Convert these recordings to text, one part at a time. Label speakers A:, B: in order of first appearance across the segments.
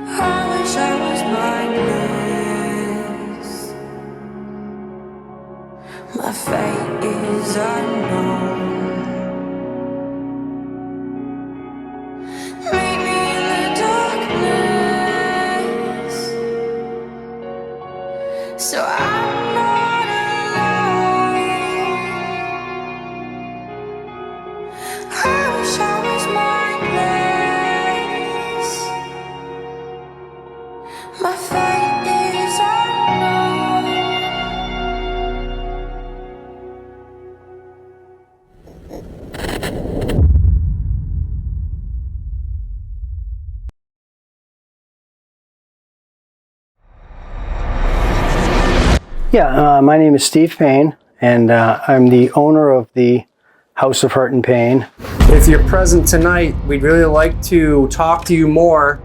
A: I wish I was mindless. My fate is unknown. Meet me in the darkness, so I'm not alone. I wish I was mindless. My fate is unknown.
B: Yeah, my name is Steve Payne, and I'm the owner of the House of Hirt Payne.
C: If you're present tonight, we'd really like to talk to you more.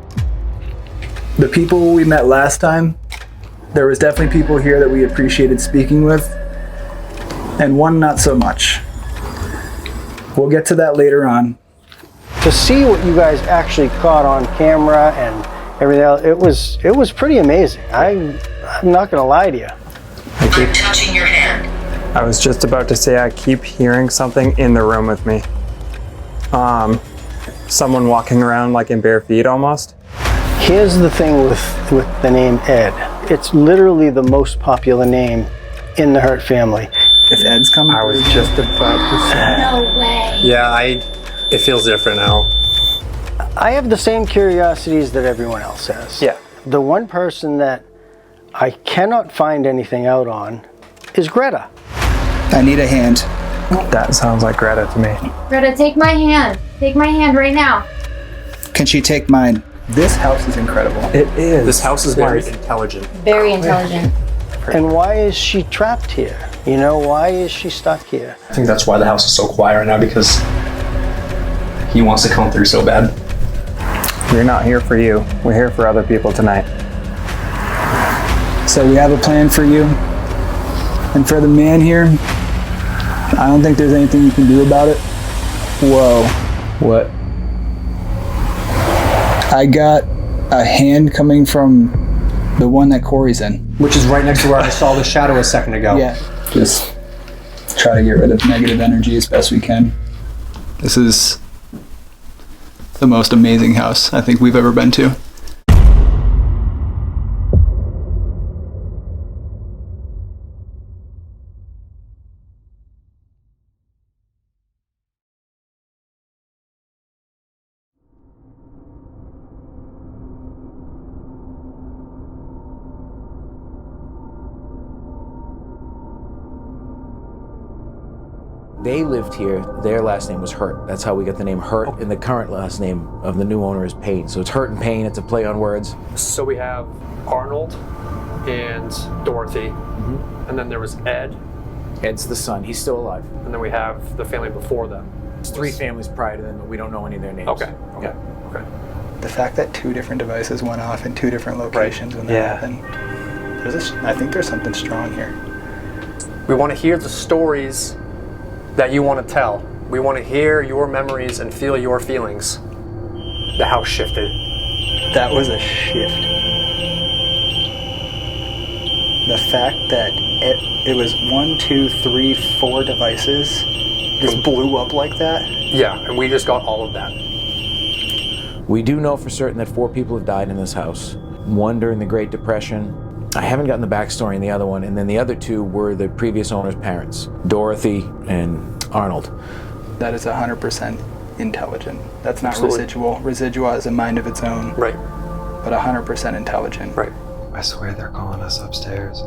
D: The people we met last time, there was definitely people here that we appreciated speaking with, and one not so much. We'll get to that later on.
B: To see what you guys actually caught on camera and everything else, it was pretty amazing. I'm not going to lie to you.
E: I'm touching your hand.
C: I was just about to say I keep hearing something in the room with me. Someone walking around like in bare feet almost.
B: Here's the thing with the name Ed. It's literally the most popular name in the Hirt family.
D: If Ed's coming,
C: I was just about to say.
E: No way.
C: Yeah, it feels different now.
B: I have the same curiosities that everyone else has.
C: Yeah.
B: The one person that I cannot find anything out on is Greta.
D: I need a hand.
C: That sounds like Greta to me.
F: Greta, take my hand. Take my hand right now.
D: Can she take mine? This house is incredible.
C: It is.
G: This house is very intelligent.
F: Very intelligent.
B: And why is she trapped here? You know, why is she stuck here?
G: I think that's why the house is so quiet right now, because he wants to come through so bad.
C: We're not here for you. We're here for other people tonight.
D: So we have a plan for you. And for the man here, I don't think there's anything you can do about it. Whoa.
G: What?
D: I got a hand coming from the one that Corey's in.
G: Which is right next to where I saw the shadow a second ago.
D: Yeah. Just try to get rid of negative energy as best we can. This is the most amazing house I think we've ever been to.
H: They lived here. Their last name was Hirt. That's how we got the name Hirt, and the current last name of the new owner is Payne. So it's Hirt and Payne. It's a play on words.
I: So we have Arnold and Dorothy, and then there was Ed,
H: Ed's the son. He's still alive.
I: and then we have the family before them.
H: There's 3 families prior to them, but we don't know any of their names.
I: Okay.
H: Yeah.
I: Okay.
D: The fact that 2 different devices went off in 2 different locations when that happened, I think there's something strong here.
I: We want to hear the stories that you want to tell. We want to hear your memories and feel your feelings. The house shifted.
D: That was a shift. The fact that it was 1, 2, 3, 4 devices just blew up like that.
I: Yeah, and we just got all of that.
H: We do know for certain that 4 people have died in this house. 1 during the Great Depression. I haven't gotten the backstory in the other one, and then the other 2 were the previous owner's parents, Dorothy and Arnold.
D: That is 100% intelligent. That's not
I: Absolutely.
D: residual. Residual has a mind of its own,
I: Right.
D: but 100% intelligent.
I: Right.
C: I swear they're calling us upstairs.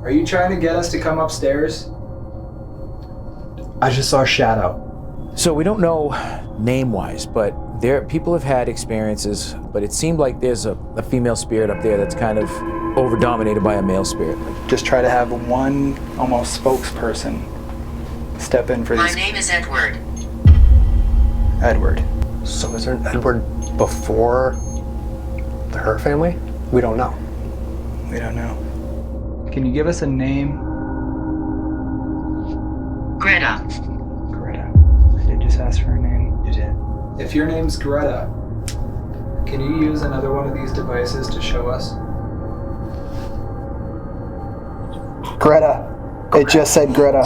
D: Are you trying to get us to come upstairs?
G: I just saw a shadow.
H: So we don't know name-wise, but people have had experiences, but it seemed like there's a female spirit up there that's kind of over-dominated by a male spirit.
D: Just try to have one almost spokesperson step in for
E: My
D: these.
E: name is Edward.
D: Edward.
I: So is there an Edward before the Hirt family? We don't know.
D: We don't know. Can you give us a name?
E: Greta.
D: Greta. I did just ask for her name.
G: You did.
D: If your name's Greta, Can you use another one of these devices to show us? Greta. It just said Greta.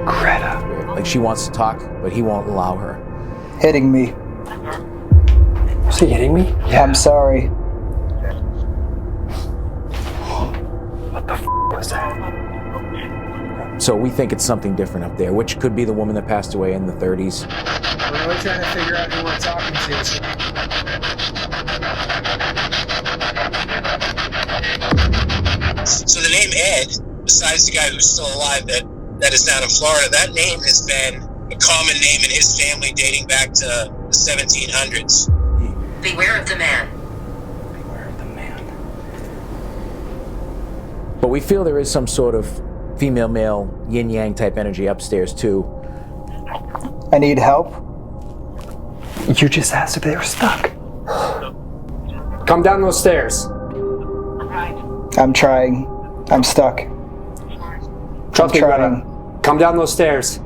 D: Greta.
H: Like she wants to talk, but he won't allow her.
D: Hitting me.
I: Is he hitting me?
D: Yeah. I'm sorry.
I: What the was that?
H: So we think it's something different up there, which could be the woman that passed away in the 30s.
D: We're really trying to figure out who we're talking to.
J: So the name Ed, besides the guy who's still alive that is down in Florida, that name has been a common name in his family dating back to the 1700s.
E: Beware of the man.
D: Beware of the man.
H: But we feel there is some sort of female-male yin-yang type energy upstairs too.
D: I need help. You just asked if they were stuck.
I: Come down those stairs.
D: I'm trying. I'm stuck.
I: Trust me,
D: trying.
I: Greta. Come down those stairs.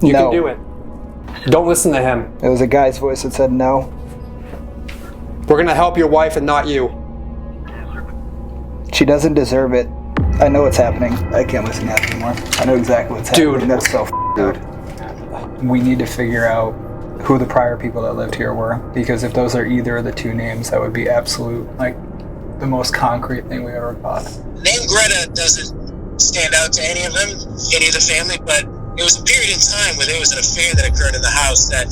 I: You
D: No.
I: can do it. Don't listen to him.
D: It was a guy's voice that said no.
I: We're gonna help your wife and not you.
D: She doesn't deserve it. I know what's happening. I can't listen to that anymore. I know exactly what's happening.
I: Dude.
D: That's so good. We need to figure out who the prior people that lived here were, because if those are either of the two names, that would be absolute, like, the most concrete thing we ever caught.
J: The name Greta doesn't stand out to any of them, any of the family, but it was a period in time where there was an affair that occurred in the house that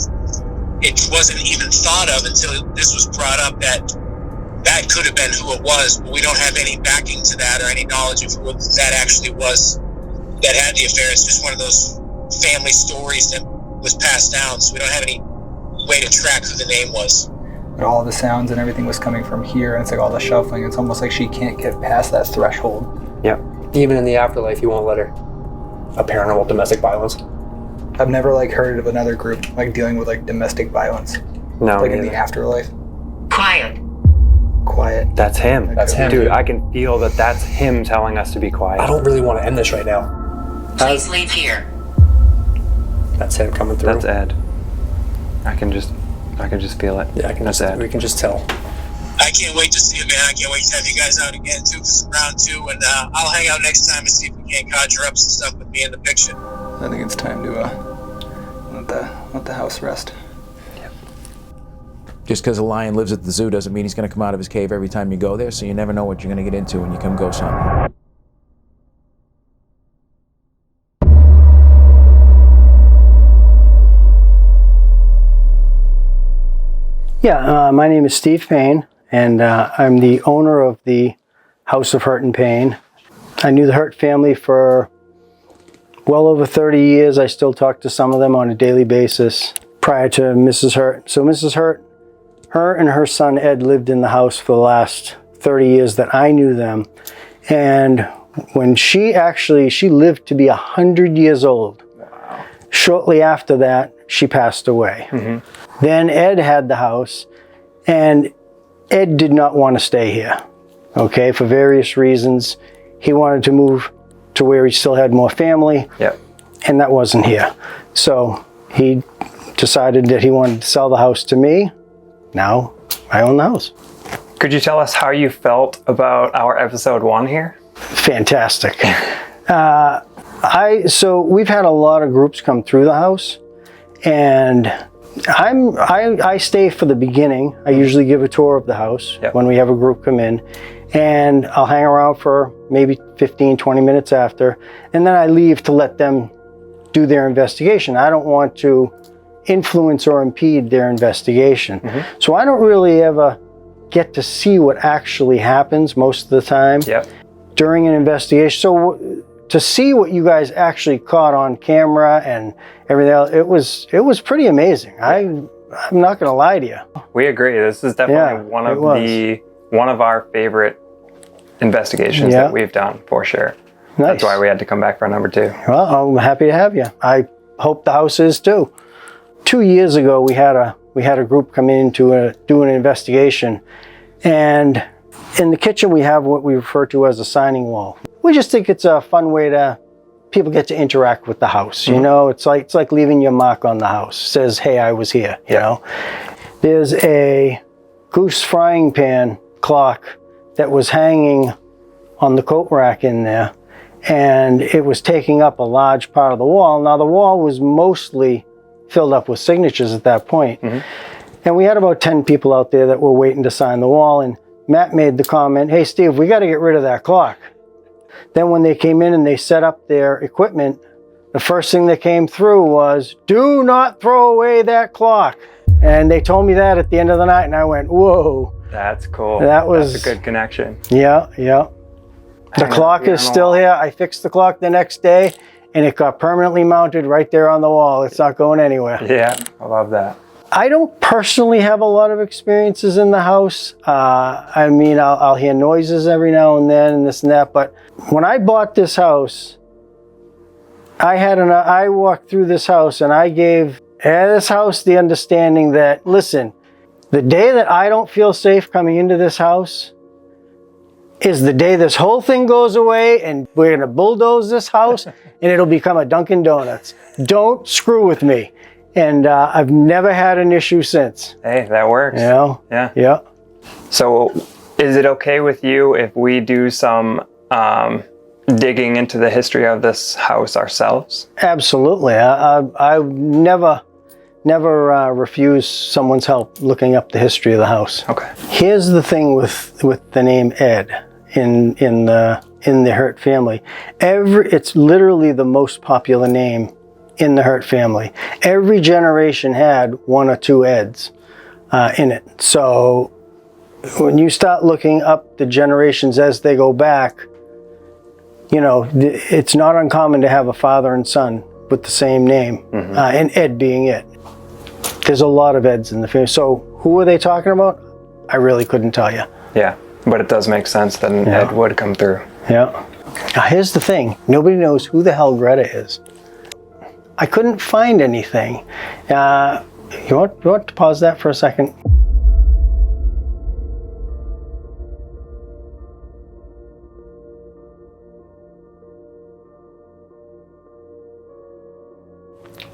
J: it wasn't even thought of until this was brought up that could have been who it was, but we don't have any backing to that or any knowledge of who that actually was that had the affair. It's just one of those family stories that was passed down, so we don't have any way to track who the name was.
D: But all the sounds and everything was coming from here, and it's like all the shuffling. It's almost like she can't get past that threshold.
I: Yep. Even in the afterlife, you won't let her. A paranormal domestic violence.
D: I've never heard of another group dealing with domestic violence.
K: No,
D: in the afterlife.
E: Quiet.
D: Quiet.
K: That's him.
I: That's him.
K: Dude, I can feel that's him telling us to be quiet.
I: I don't really want to end this right now.
E: Please leave here.
I: That's him coming through.
K: That's Ed. I can just feel it.
I: Yeah,
K: That's Ed.
I: we can just tell.
J: I can't wait to see it, man. I can't wait to have you guys out again, too, for some round two, and I'll hang out next time and see if we can't conjure up some stuff with me in the picture.
D: I think it's time to let the house rest.
H: Just because a lion lives at the zoo doesn't mean he's going to come out of his cave every time you go there, so you never know what you're going to get into when you come ghost hunting.
B: Yeah, my name is Steve Payne, and I'm the owner of the House of Hirt Payne. I knew the Hirt family for well over 30 years. I still talk to some of them on a daily basis prior to Mrs. Hirt. So Mrs. Hirt, her and her son Ed lived in the house for the last 30 years that I knew them. And when she lived to be 100 years old. Wow. Shortly after that, she passed away. Mm-hmm. Then Ed had the house, and Ed did not want to stay here, okay, for various reasons. He wanted to move to where he still had more family, and that wasn't here. So he decided that he wanted to sell the house to me. Now I own the house.
K: Could you tell us how you felt about our episode 1 here?
B: Fantastic. So we've had a lot of groups come through the house, and I stay for the beginning. I usually give a tour of the house when we have a group come in, and I'll hang around for maybe 15, 20 minutes after, and then I leave to let them do their investigation. I don't want to influence or impede their investigation. Mm-hmm. So I don't really ever get to see what actually happens most of the time during an investigation. So to see what you guys actually caught on camera and everything else, it was pretty amazing. I'm not going to lie to you.
K: We agree. This is definitely one of our favorite investigations that we've done, for sure. Nice. That's why we had to come back for number 2.
B: Well, I'm happy to have you. I hope the house is too. 2 years ago, we had a group come in to do an investigation, and in the kitchen we have what we refer to as a signing wall. We just think it's a fun way to people get to interact with the house. You know, it's like leaving your mark on the house. It says, "Hey, I was here." You know. there's a goose frying pan clock that was hanging on the coat rack in there, and it was taking up a large part of the wall. Now the wall was mostly filled up with signatures at that point. And we had about 10 people out there that were waiting to sign the wall, and Matt made the comment, hey Steve, we got to get rid of that clock. Then when they came in and they set up their equipment, the first thing that came through was, do not throw away that clock. And they told me that at the end of the night, and I went, whoa.
K: That's cool.
B: That's
K: a good connection.
B: Yeah. The clock is still here. I fixed the clock the next day, and it got permanently mounted right there on the wall. It's not going anywhere.
K: Yeah, I love that.
B: I don't personally have a lot of experiences in the house. I mean, I'll hear noises every now and then and this and that, but when I bought this house, I walked through this house and I gave this house the understanding that, listen, the day that I don't feel safe coming into this house is the day this whole thing goes away and we're gonna bulldoze this house and it'll become a Dunkin' Donuts. Don't screw with me. And I've never had an issue since.
K: Hey, that works.
B: You know? Yeah.
K: So is it okay with you if we do some digging into the history of this house ourselves?
B: Absolutely. I never refuse someone's help looking up the history of the house.
K: Okay.
B: Here's the thing with the name Ed in the Hirt family. It's literally the most popular name in the Hirt family. Every generation had one or two Eds in it. So when you start looking up the generations as they go back, you know, it's not uncommon to have a father and son with the same name, and Ed being it. There's a lot of Eds in the family. So who are they talking about? I really couldn't tell you.
K: Yeah, but it does make sense that an Ed would come through.
B: Yeah. Now here's the thing. Nobody knows who the hell Greta is. I couldn't find anything. You want to pause that for a second?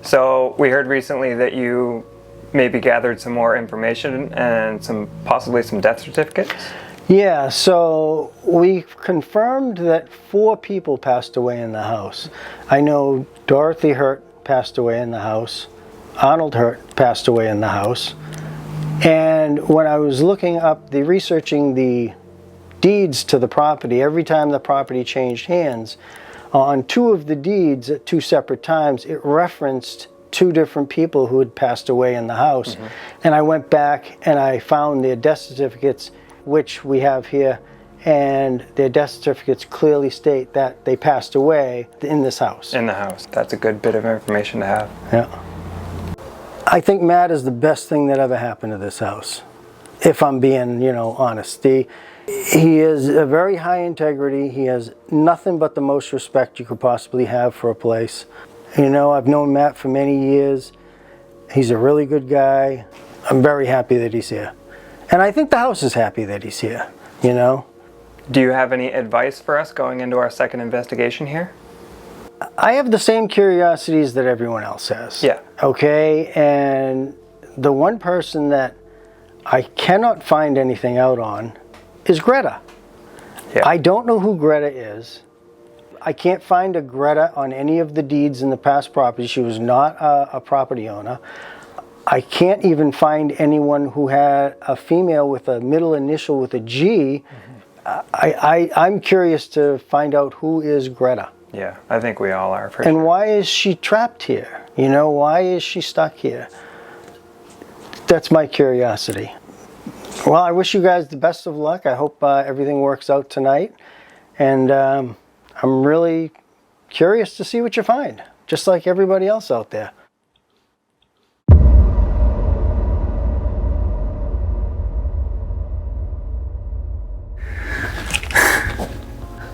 K: So we heard recently that you maybe gathered some more information and possibly some death certificates?
B: Yeah, so we confirmed that 4 people passed away in the house. I know Dorothy Hirt passed away in the house. Arnold Hirt passed away in the house. And when I was looking up, researching the deeds to the property, every time the property changed hands, on 2 of the deeds at 2 separate times, it referenced 2 different people who had passed away in the house. And I went back and I found their death certificates, which we have here, and their death certificates clearly state that they passed away in this house.
K: In the house. That's a good bit of information to have.
B: Yeah. I think Matt is the best thing that ever happened to this house, if I'm being, honest. He is a very high integrity. He has nothing but the most respect you could possibly have for a place. I've known Matt for many years. He's a really good guy. I'm very happy that he's here. And I think the house is happy that he's here,
K: Do you have any advice for us going into our second investigation here?
B: I have the same curiosities that everyone else has.
K: Yeah.
B: Okay, and the one person that I cannot find anything out on is Greta.
K: Yeah.
B: I don't know who Greta is. I can't find a Greta on any of the deeds in the past property. She was not a property owner. I can't even find anyone who had a female with a middle initial with a G. I'm curious to find out who is Greta.
K: Yeah, I think we all are.
B: And why is she trapped here? Why is she stuck here? That's my curiosity. Well, I wish you guys the best of luck. I hope everything works out tonight. And I'm really curious to see what you find, just like everybody else out there.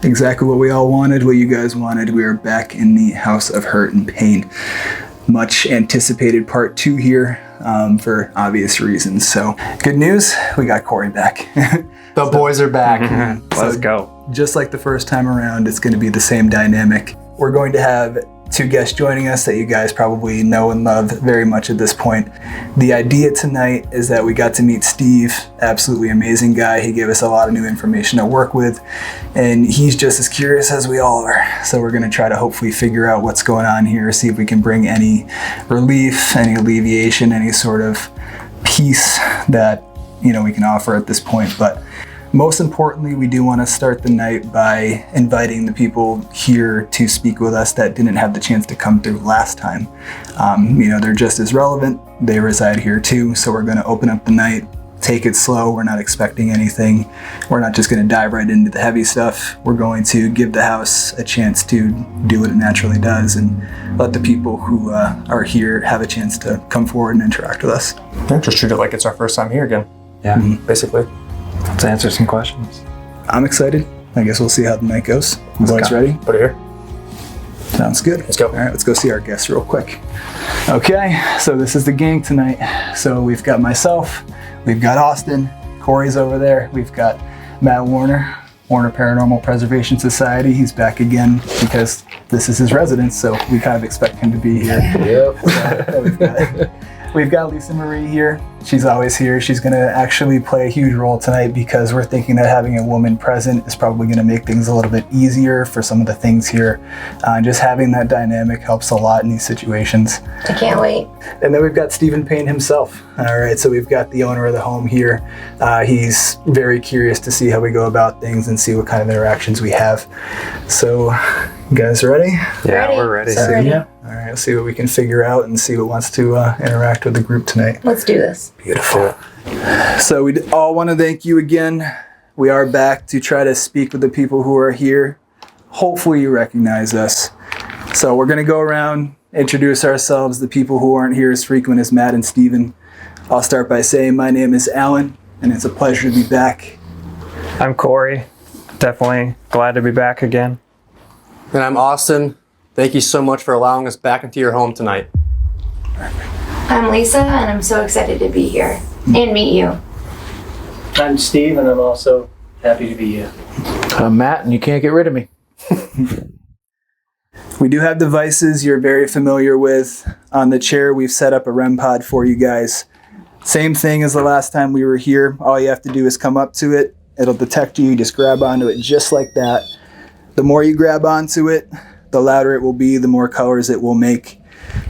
D: Exactly what we all wanted, what you guys wanted. We are back in the House of Hirt Payne. Much anticipated part 2 here for obvious reasons. So good news, we got Corey back.
C: The boys are back.
K: Let's go.
D: Just like the first time around, it's going to be the same dynamic. We're going to have two guests joining us that you guys probably know and love very much at this point. The idea tonight is that we got to meet Steve, absolutely amazing guy. He gave us a lot of new information to work with, and he's just as curious as we all are. So we're going to try to hopefully figure out what's going on here, see if we can bring any relief, any alleviation, any sort of peace that, you know, we can offer at this point. But most importantly, we do want to start the night by inviting the people here to speak with us that didn't have the chance to come through last time. You know, they're just as relevant. They reside here too. So we're going to open up the night, take it slow. We're not expecting anything. We're not just going to dive right into the heavy stuff. We're going to give the house a chance to do what it naturally does and let the people who are here have a chance to come forward and interact with us.
I: Yeah, just treat it like it's our first time here again.
K: Yeah,
I: basically.
K: Let's answer some questions.
D: I'm excited. I guess we'll see how the night goes. You boys ready?
I: Put it here.
D: Sounds good.
I: Let's go.
D: All right, let's go see our guests real quick. Okay, so this is the gang tonight. So we've got myself, we've got Austin, Corey's over there, we've got Matt Warner Paranormal Preservation Society. He's back again because this is his residence, so we kind of expect him to be here.
I: Yep.
D: So we've got Lisa Marie here. She's always here. She's going to actually play a huge role tonight because we're thinking that having a woman present is probably going to make things a little bit easier for some of the things here. Just having that dynamic helps a lot in these situations.
F: I can't wait.
D: And then we've got Stephen Payne himself. All right, so we've got the owner of the home here. He's very curious to see how we go about things and see what kind of interactions we have. So, you guys ready?
K: Yeah, we're ready.
D: Yeah. All right, let's see what we can figure out and see what wants to interact with the group tonight.
F: Let's do this.
D: Beautiful. So we all want to thank you again. We are back to try to speak with the people who are here. Hopefully you recognize us. So we're going to go around, introduce ourselves. The people who aren't here as frequent as Matt and Steven. I'll start by saying my name is Alan, and it's a pleasure to be back.
K: I'm Corey. Definitely glad to be back again.
I: And I'm Austin. Thank you so much for allowing us back into your home tonight.
F: I'm Lisa, and I'm so excited to be here and meet you.
B: I'm Steve, and I'm also happy to be here.
H: I'm Matt, and you can't get rid of me.
D: We do have devices you're very familiar with. On the chair, we've set up a REM pod for you guys. Same thing as the last time we were here. All you have to do is come up to it. It'll detect you. You just grab onto it just like that. The more you grab onto it, the louder it will be, the more colors it will make.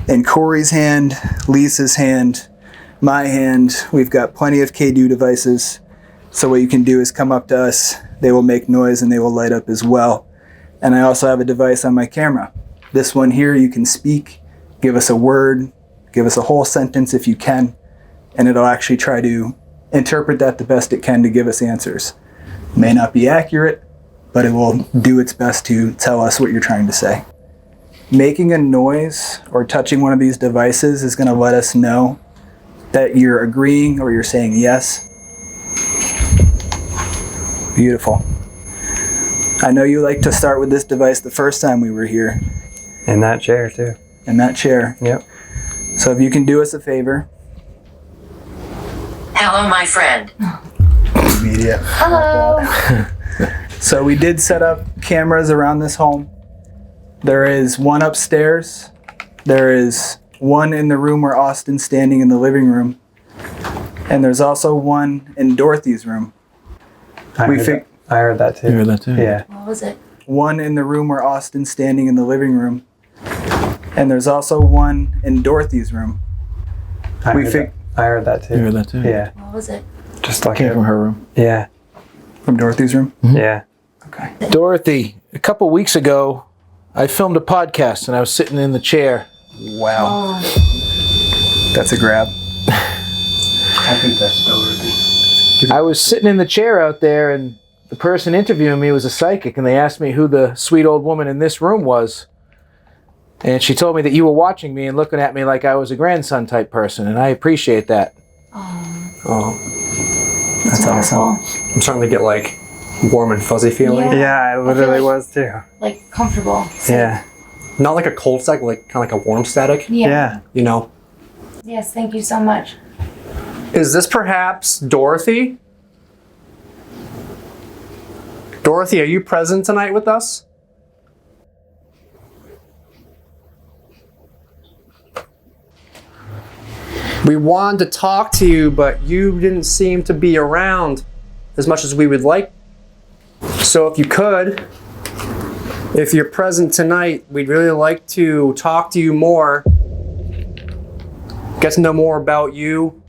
D: In Corey's hand, Lisa's hand, my hand, we've got plenty of K-Do devices. So what you can do is come up to us. They will make noise and they will light up as well. And I also have a device on my camera. This one here, you can speak, give us a word, give us a whole sentence if you can, and it'll actually try to interpret that the best it can to give us answers. It may not be accurate, but it will do its best to tell us what you're trying to say. Making a noise or touching one of these devices is going to let us know that you're agreeing or you're saying yes. Beautiful. I know you like to start with this device the first time we were here.
K: In that chair, too.
D: In that chair.
K: Yep.
D: So if you can do us a favor.
E: Hello, my friend.
D: Immediate.
F: Hello.
D: So we did set up cameras around this home. There is one upstairs. There is one in the room where Austin's standing in the living room. And there's also one in Dorothy's room.
K: I heard that too.
H: You heard that too?
K: Yeah.
F: What was it?
D: One in the room where Austin's standing in the living room. And there's also one in Dorothy's room.
K: I heard that too.
H: You heard that too?
K: Yeah.
F: What was it?
K: Just like
H: Came from her room.
K: Yeah.
D: From Dorothy's room?
H: Mm-hmm.
K: Yeah.
D: Okay.
H: Dorothy, a couple weeks ago, I filmed a podcast and I was sitting in the chair.
D: Wow. That's a grab.
B: I think that's Dorothy.
H: I was sitting in the chair out there and the person interviewing me was a psychic and they asked me who the sweet old woman in this room was. And she told me that you were watching me and looking at me like I was a grandson type person, and I appreciate that.
I: Oh,
D: That's awesome.
I: I'm starting to get like warm and fuzzy feeling.
K: Yeah, it literally was too.
F: Like comfortable.
K: Yeah.
I: Not like a cold static, like kind of like a warm static.
K: Yeah.
I: You know.
F: Yes, thank you so much.
I: Is this perhaps Dorothy? Dorothy, are you present tonight with us? We wanted to talk to you, but you didn't seem to be around as much as we would like. So if you could, if you're present tonight, we'd really like to talk to you more, get to know more about you,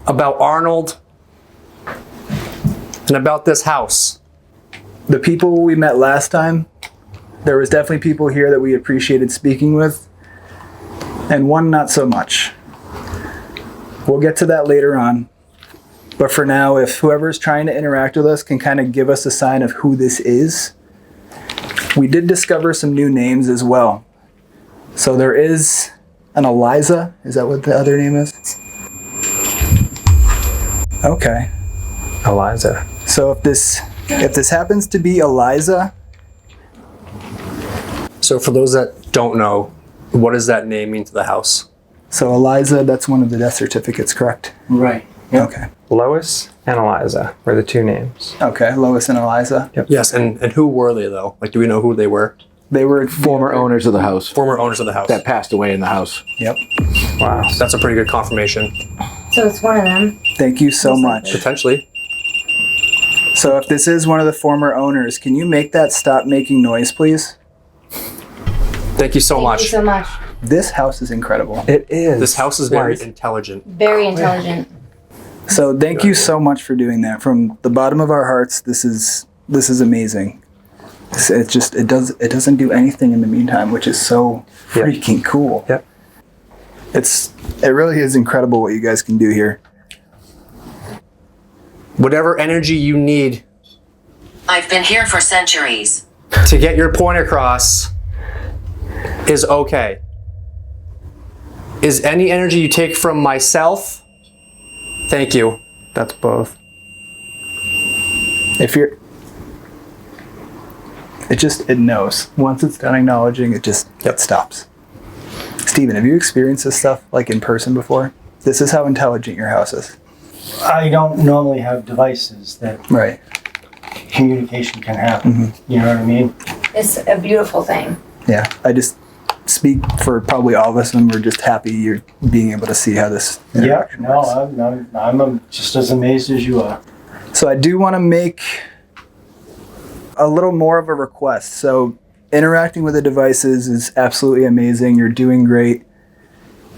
I: about Arnold, and about this house.
D: The people we met last time, there was definitely people here that we appreciated speaking with, and one not so much. We'll get to that later on. But for now, if whoever's trying to interact with us can kind of give us a sign of who this is. We did discover some new names as well. So there is an Eliza. Is that what the other name is? Okay.
K: Eliza.
D: So if this happens to be Eliza.
I: So for those that don't know, what does that name mean to the house?
D: So Eliza, that's one of the death certificates, correct?
B: Right.
D: Yep. Okay.
K: Lois and Eliza were the two names.
D: Okay, Lois and Eliza.
K: Yep.
I: Yes, and who were they though? Like, do we know who they were?
D: They were
H: Former owners of the house.
I: Former owners of the house.
H: That passed away in the house.
D: Yep.
K: Wow.
I: That's a pretty good confirmation.
F: So it's one of them.
D: Thank you so much.
I: Potentially.
D: So if this is one of the former owners, can you make that stop making noise, please?
I: Thank you so
F: Thank
I: much.
F: you so much.
D: This house is incredible.
K: It is.
I: This house is very intelligent.
F: Very intelligent.
D: So thank you so much for doing that. From the bottom of our hearts, this is amazing. It doesn't do anything in the meantime, which is so freaking cool.
K: Yep.
D: It really is incredible what you guys can do here.
I: Whatever energy you need
E: I've been here for centuries.
I: to get your point across is okay. Is any energy you take from myself? Thank you.
K: That's both.
D: If you're, it knows. Once it's done acknowledging, it stops. Steven, have you experienced this stuff like in person before? This is how intelligent your house is.
B: I don't normally have devices that communication can happen. Mm-hmm. You know what I mean?
F: It's a beautiful thing.
D: Yeah, I just speak for probably all of us, and we're just happy you're being able to see how this interaction works.
B: I'm just as amazed as you are.
D: So I do want to make a little more of a request. So interacting with the devices is absolutely amazing. You're doing great.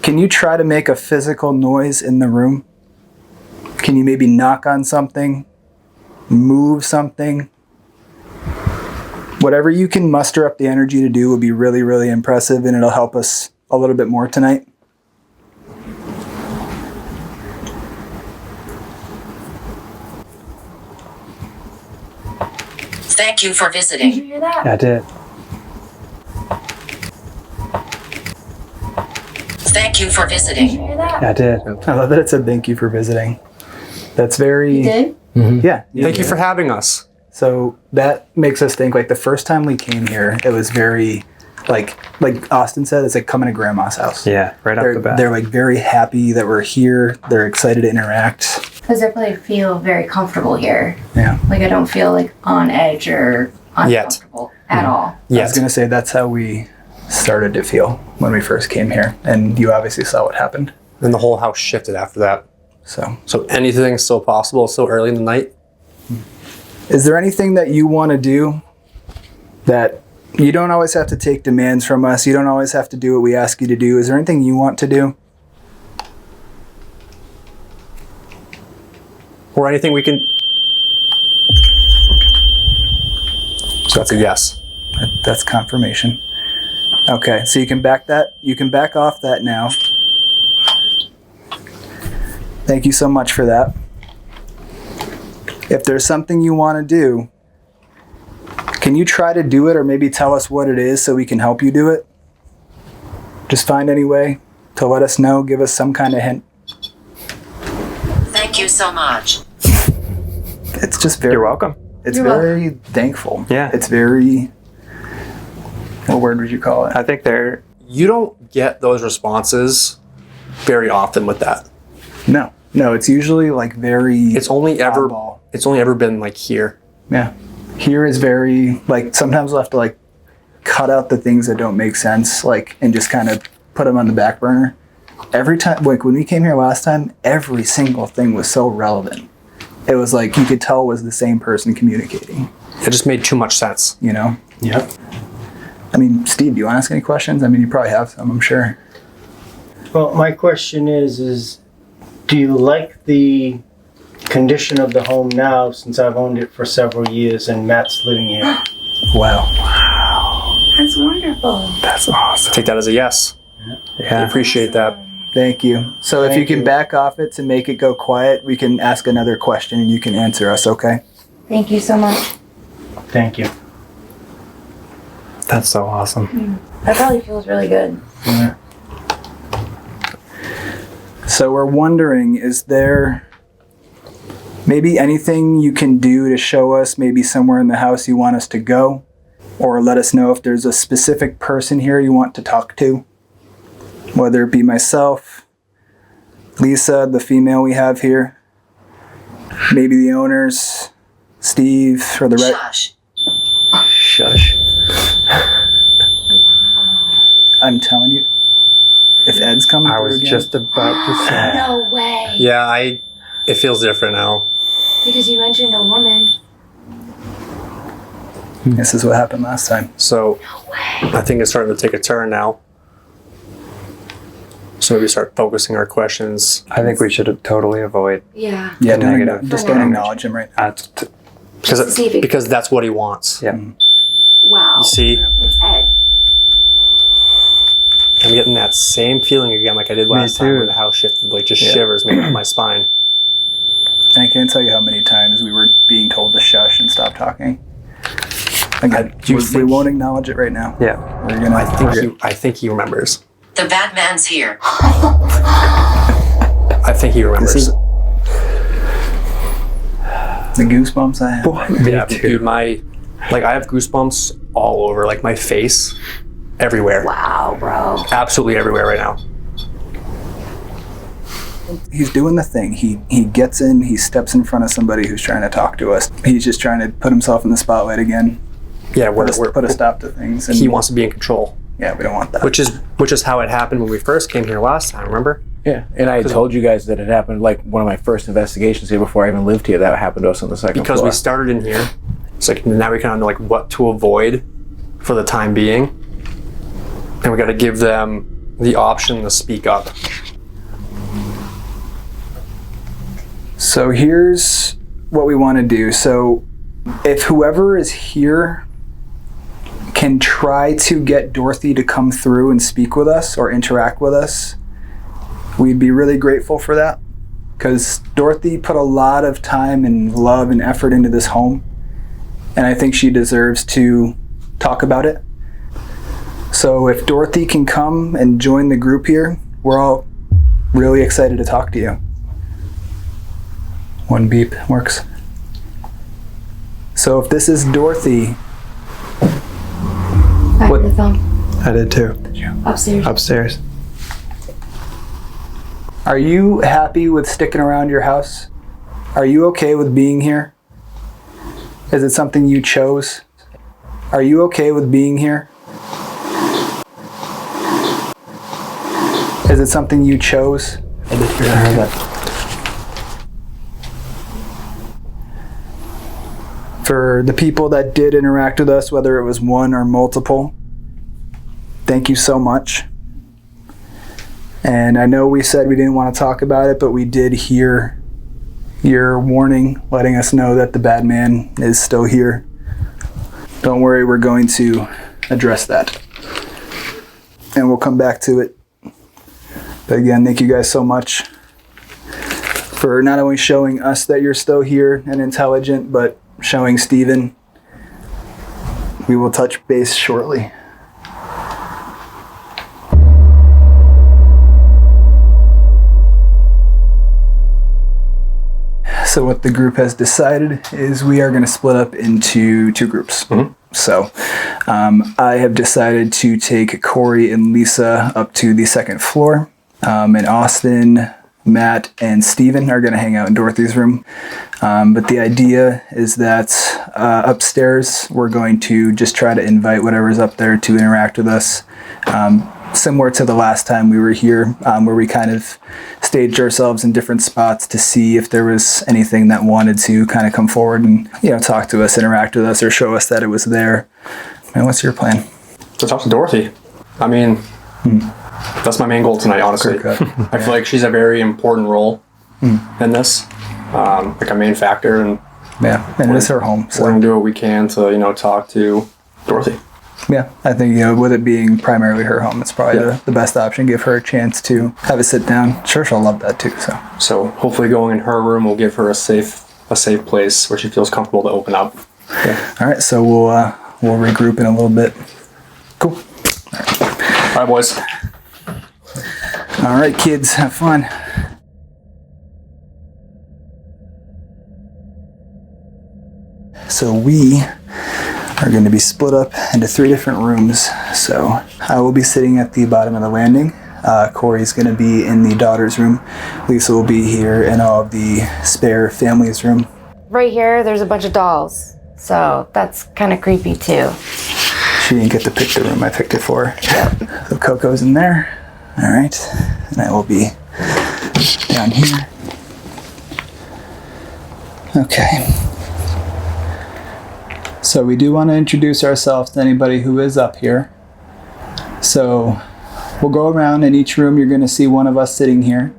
D: Can you try to make a physical noise in the room? Can you maybe knock on something, move something? Whatever you can muster up the energy to do will be really, really impressive, and it'll help us a little bit more tonight.
E: Thank you for
F: Did
E: visiting.
F: you hear that?
K: Yeah, I did.
E: Thank you for
F: Did
E: visiting.
F: you hear that?
K: Yeah, I did.
D: I love that it said thank you for visiting. That's very...
F: You did?
D: Yeah.
I: Thank you for having us.
D: So that makes us think, like, the first time we came here, it was very, like Austin said, it's like coming to grandma's house.
K: Yeah, right off the bat.
D: They're like very happy that we're here. They're excited to interact.
F: Because I really feel very comfortable here.
D: Yeah.
F: Like I don't feel like on edge or uncomfortable at all.
D: I was going to say that's how we started to feel when we first came here. And you obviously saw what happened.
I: And the whole house shifted after that.
D: So
I: anything's still possible, so early in the night.
D: Is there anything that you want to do that you don't always have to take demands from us? You don't always have to do what we ask you to do. Is there anything you want to do?
I: Or anything we can... So that's a yes.
D: That's confirmation. Okay, so you can back off that now. Thank you so much for that. If there's something you want to do, can you try to do it or maybe tell us what it is so we can help you do it? Just find any way to let us know, give us some kind of hint.
E: Thank you so much.
D: It's just very...
K: You're welcome.
D: It's very thankful.
K: Yeah.
D: It's very... What word would you call it?
K: I think they're...
I: You don't get those responses very often with that.
D: No, it's usually like very...
I: It's only ever been like here.
D: Yeah. Here is very, like, sometimes we'll have to, like, cut out the things that don't make sense, like, and just kind of put them on the back burner. every time, like when we came here last time, every single thing was so relevant. It was like you could tell it was the same person communicating.
I: It just made too much sense.
D: You know?
B: Yep.
D: I mean, Steve, do you want to ask any questions? I mean, you probably have some, I'm sure.
B: Well, my question is do you like the condition of the home now, since I've owned it for several years and Matt's living here?
D: Wow.
F: That's wonderful.
D: That's awesome.
I: Take that as a yes.
D: Yeah.
I: I appreciate that.
D: Thank you. So if you can back off it to make it go quiet, we can ask another question and you can answer us, okay?
F: Thank you so much.
B: Thank you.
K: That's so awesome.
F: That probably feels really good.
B: Yeah.
D: So we're wondering, is there maybe anything you can do to show us maybe somewhere in the house you want us to go? Or let us know if there's a specific person here you want to talk to? Whether it be myself, Lisa, the female we have here, maybe the owners, Steve, or the
E: Shush.
D: Shush. I'm telling you, if Ed's coming
K: I
D: through
K: was
D: again,
K: just about to say.
F: No way.
I: Yeah, it feels different now.
F: Because you mentioned a woman.
D: this is what happened last time.
I: So I think it's starting to take a turn now. So maybe start focusing our questions.
K: I think we should totally avoid.
F: Yeah.
D: Yeah,
K: Negative.
D: just don't acknowledge him right now.
I: Because that's what he wants.
K: Yeah.
F: Wow.
I: You see?
F: It's Ed.
I: I'm getting that same feeling again like I did last time when the house shifted, like just shivers me up my spine.
D: And I can't tell you how many times we were being told to shush and stop talking. Again, we won't acknowledge it right now.
K: Yeah.
D: We're gonna.
I: I think he remembers.
E: The Batman's here.
I: I think he remembers.
D: This is the goosebumps I have.
I: Yeah, dude, I have goosebumps all over, like my face, everywhere.
F: Wow, bro.
I: Absolutely everywhere right now.
D: He's doing the thing. He gets in, he steps in front of somebody who's trying to talk to us. He's just trying to put himself in the spotlight again.
I: Yeah,
D: put a stop to things. And
I: he wants to be in control.
D: Yeah, we don't want that.
I: Which is how it happened when we first came here last time, remember?
H: Yeah, and I had told you guys that it happened, like one of my first investigations here before I even lived here, that happened to us on the second
I: Because
H: floor.
I: we started in here, it's like now we kind of know like what to avoid for the time being. And we got to give them the option to speak up.
D: So here's what we want to do. So if whoever is here can try to get Dorothy to come through and speak with us or interact with us, we'd be really grateful for that. Because Dorothy put a lot of time and love and effort into this home. And I think she deserves to talk about it. So if Dorothy can come and join the group here, we're all really excited to talk to you. One beep works. So if this is Dorothy.
F: I heard the thump.
K: I did too.
F: Upstairs.
K: Upstairs.
D: Are you happy with sticking around your house? Are you okay with being here? Is it something you chose? Are you okay with being here? Is it something you chose?
K: I heard that.
D: For the people that did interact with us, whether it was one or multiple, thank you so much. And I know we said we didn't want to talk about it, but we did hear your warning letting us know that the bad man is still here. Don't worry, we're going to address that. And we'll come back to it. But again, thank you guys so much for not only showing us that you're still here and intelligent, but showing Steven. We will touch base shortly. So what the group has decided is we are going to split up into two groups. Mm-hmm. So I have decided to take Corey and Lisa up to the second floor. And Austin, Matt, and Steven are going to hang out in Dorothy's room. But the idea is that upstairs, we're going to just try to invite whatever's up there to interact with us. similar to the last time we were here, where we kind of staged ourselves in different spots to see if there was anything that wanted to kind of come forward and, talk to us, interact with us, or show us that it was there. And what's your plan?
C: To talk to Dorothy. I mean, that's my main goal tonight, honestly. I feel like she's a very important role in this, like a main factor. And
D: and it is her home. So
C: we're going to do what we can to, talk to Dorothy.
D: Yeah, I think, with it being primarily her home, it's probably the best option. Give her a chance to have a sit down. Sure, she'll love that too.
C: So hopefully going in her room will give her a safe place where she feels comfortable to open up. Yeah.
D: All right, so we'll regroup in a little bit. Cool.
C: All right, boys.
D: All right, kids, have fun. So we are going to be split up into 3 different rooms. So I will be sitting at the bottom of the landing. Corey's going to be in the daughter's room. Lisa will be here in all of the spare family's room.
F: Right here, there's a bunch of dolls. So that's kind of creepy too.
D: She didn't get to pick the room. I picked it for her. Yep. So Coco's in there. All right. And I will be down here. Okay. So we do want to introduce ourselves to anybody who is up here. So we'll go around. In each room you're going to see one of us sitting here.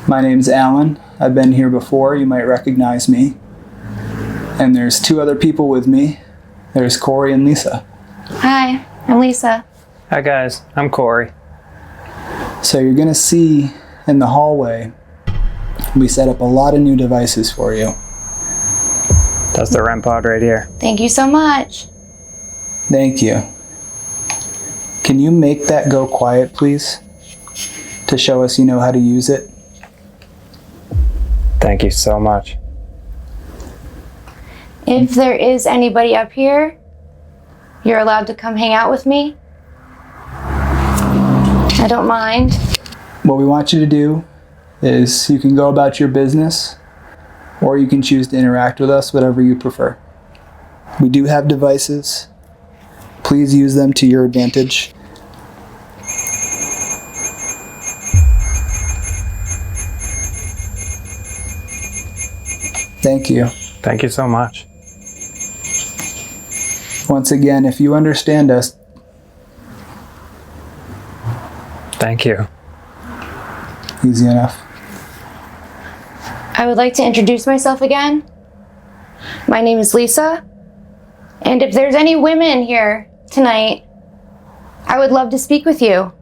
D: My name's Alan. I've been here before. You might recognize me. And there's 2 other people with me. There's Corey and Lisa.
F: Hi, I'm Lisa.
K: Hi guys, I'm Corey.
D: So you're going to see in the hallway, we set up a lot of new devices for you.
K: That's the REM pod right here.
F: Thank you so much.
D: Thank you. Can you make that go quiet, please? To show us you know how to use it.
K: Thank you so much.
F: If there is anybody up here, you're allowed to come hang out with me. I don't mind.
D: What we want you to do is you can go about your business, or you can choose to interact with us, whatever you prefer. We do have devices. Please use them to your advantage. Thank you.
K: Thank you so much.
D: Once again, if you understand us,
K: thank you.
D: Easy enough.
F: I would like to introduce myself again. My name is Lisa. And if there's any women here tonight, I would love to speak with you.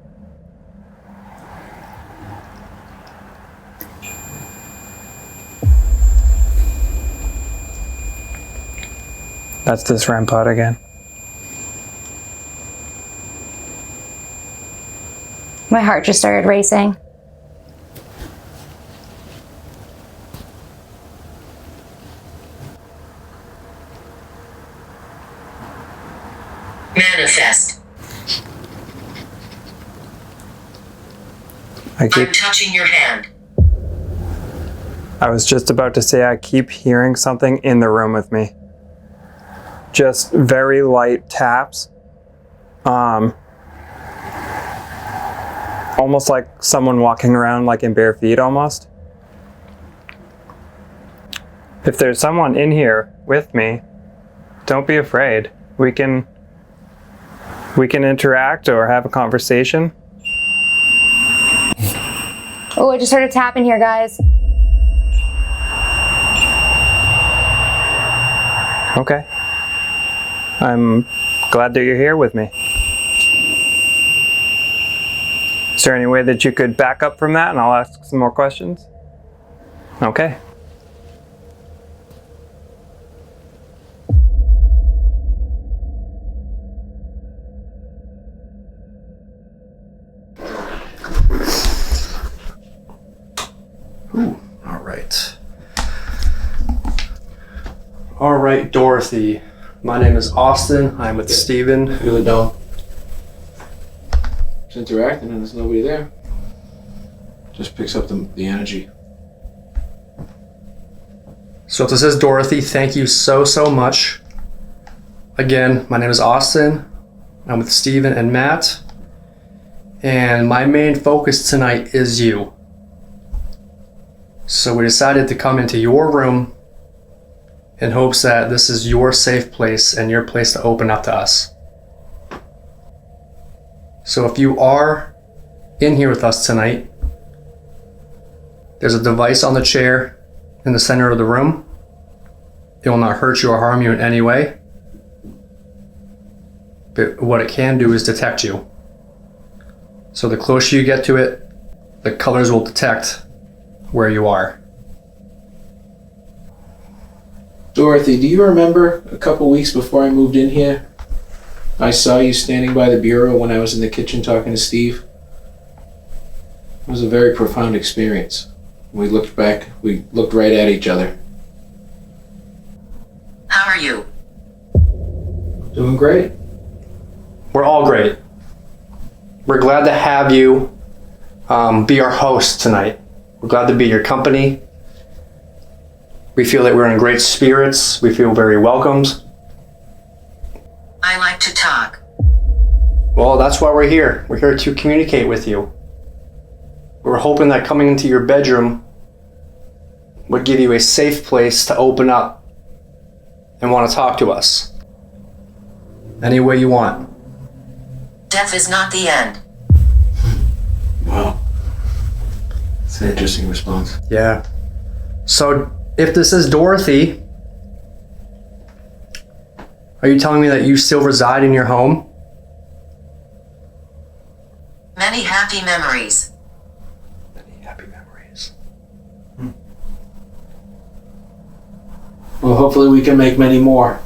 K: That's this REM pod again.
F: My heart just started racing.
E: Manifest. I'm touching your hand.
K: I was just about to say I keep hearing something in the room with me. Just very light taps. Almost like someone walking around like in bare feet almost. If there's someone in here with me, don't be afraid. We can interact or have a conversation.
F: Oh, I just heard a tap in here, guys.
K: Okay. I'm glad that you're here with me. Is there any way that you could back up from that and I'll ask some more questions? Okay.
C: Ooh, all right. All right, Dorothy. My name is Austin. I'm with Steven.
G: Feel it down. Just interacting and there's nobody there. Just picks up the energy.
C: So if this is Dorothy, thank you so much. Again, my name is Austin. I'm with Steven and Matt. And my main focus tonight is you. So we decided to come into your room in hopes that this is your safe place and your place to open up to us. So if you are in here with us tonight, there's a device on the chair in the center of the room. It will not hurt you or harm you in any way. But what it can do is detect you. So the closer you get to it, the colors will detect where you are.
L: Dorothy, do you remember a couple weeks before I moved in here, I saw you standing by the bureau when I was in the kitchen talking to Steve? It was a very profound experience. We looked back, we looked right at each other.
E: How are you?
L: Doing great.
C: We're all great. We're glad to have you be our host tonight. We're glad to be your company. We feel that we're in great spirits. We feel very welcomed.
E: I like to talk.
C: Well, that's why we're here. We're here to communicate with you. We're hoping that coming into your bedroom would give you a safe place to open up and want to talk to us. Any way you want.
E: Death is not the end.
L: Wow. That's an interesting response.
C: Yeah. So, if this is Dorothy, are you telling me that you still reside in your home?
E: Many happy memories.
C: Many happy memories.
L: Well, hopefully we can make many more.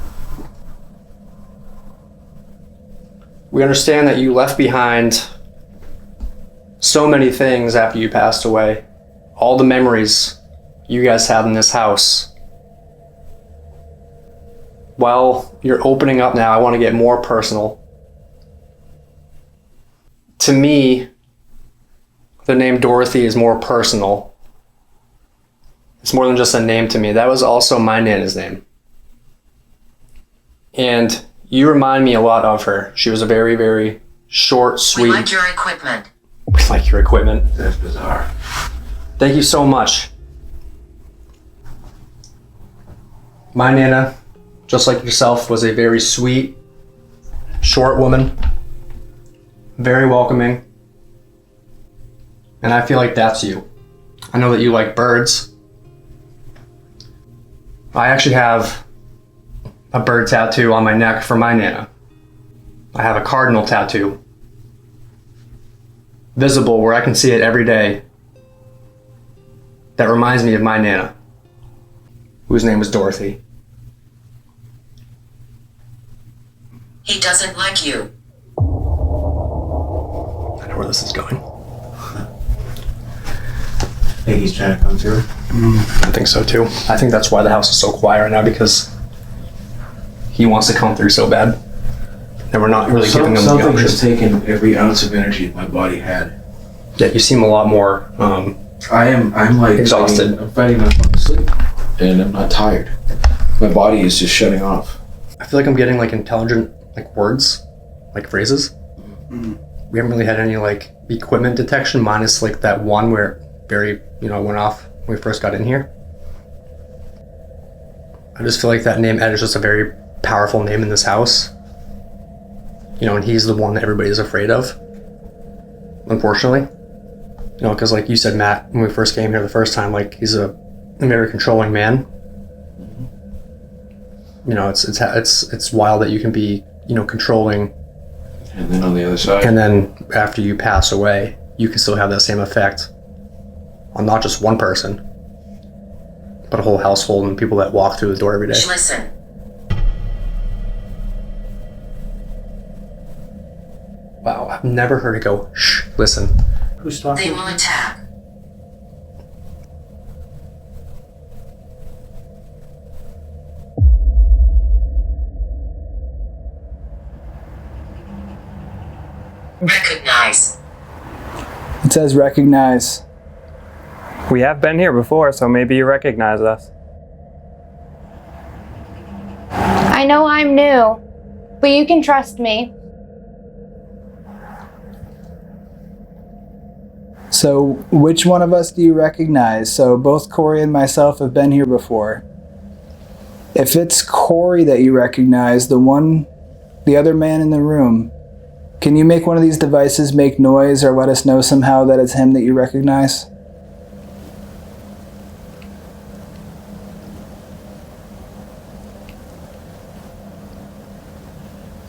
C: We understand that you left behind so many things after you passed away. All the memories you guys have in this house. While you're opening up now, I want to get more personal. To me, the name Dorothy is more personal. It's more than just a name to me. That was also my Nana's name. And you remind me a lot of her. She was a very, very short, sweet...
E: We like your equipment.
C: We like your equipment.
L: That's bizarre.
C: Thank you so much. My Nana, just like yourself, was a very sweet, short woman. Very welcoming. And I feel like that's you. I know that you like birds. I actually have a bird tattoo on my neck for my Nana. I have a cardinal tattoo. Visible where I can see it every day. That reminds me of my Nana, whose name was Dorothy.
E: He doesn't like you.
C: I know where this is going.
L: I think he's trying to come through.
C: I think so too. I think that's why the house is so quiet right now, because he wants to come through so bad. And we're not really giving him the
L: Something
C: option.
L: has taken every ounce of energy my body had.
C: Yeah, you seem a lot more
L: I'm like
C: exhausted.
L: I'm fighting my fucking sleep. And I'm not tired. My body is just shutting off.
C: I feel like I'm getting like intelligent like words, like phrases. We haven't really had any like equipment detection, minus like that one where it very, went off when we first got in here. I just feel like that name Ed is just a very powerful name in this house. And he's the one that everybody's afraid of, unfortunately. Because like you said, Matt, when we first came here the first time, like he's a very controlling man. It's wild that you can be, controlling.
L: And then on the other side.
C: And then after you pass away, you can still have that same effect on not just one person, but a whole household and people that walk through the door every day.
E: Listen.
C: Wow, I've never heard it go, shh, listen.
L: Who's talking?
E: They will attack. Recognize.
D: It says recognize.
K: We have been here before, so maybe you recognize us.
F: I know I'm new, but you can trust me.
D: So, which one of us do you recognize? So, both Corey and myself have been here before. If it's Corey that you recognize, the other man in the room, can you make one of these devices make noise or let us know somehow that it's him that you recognize?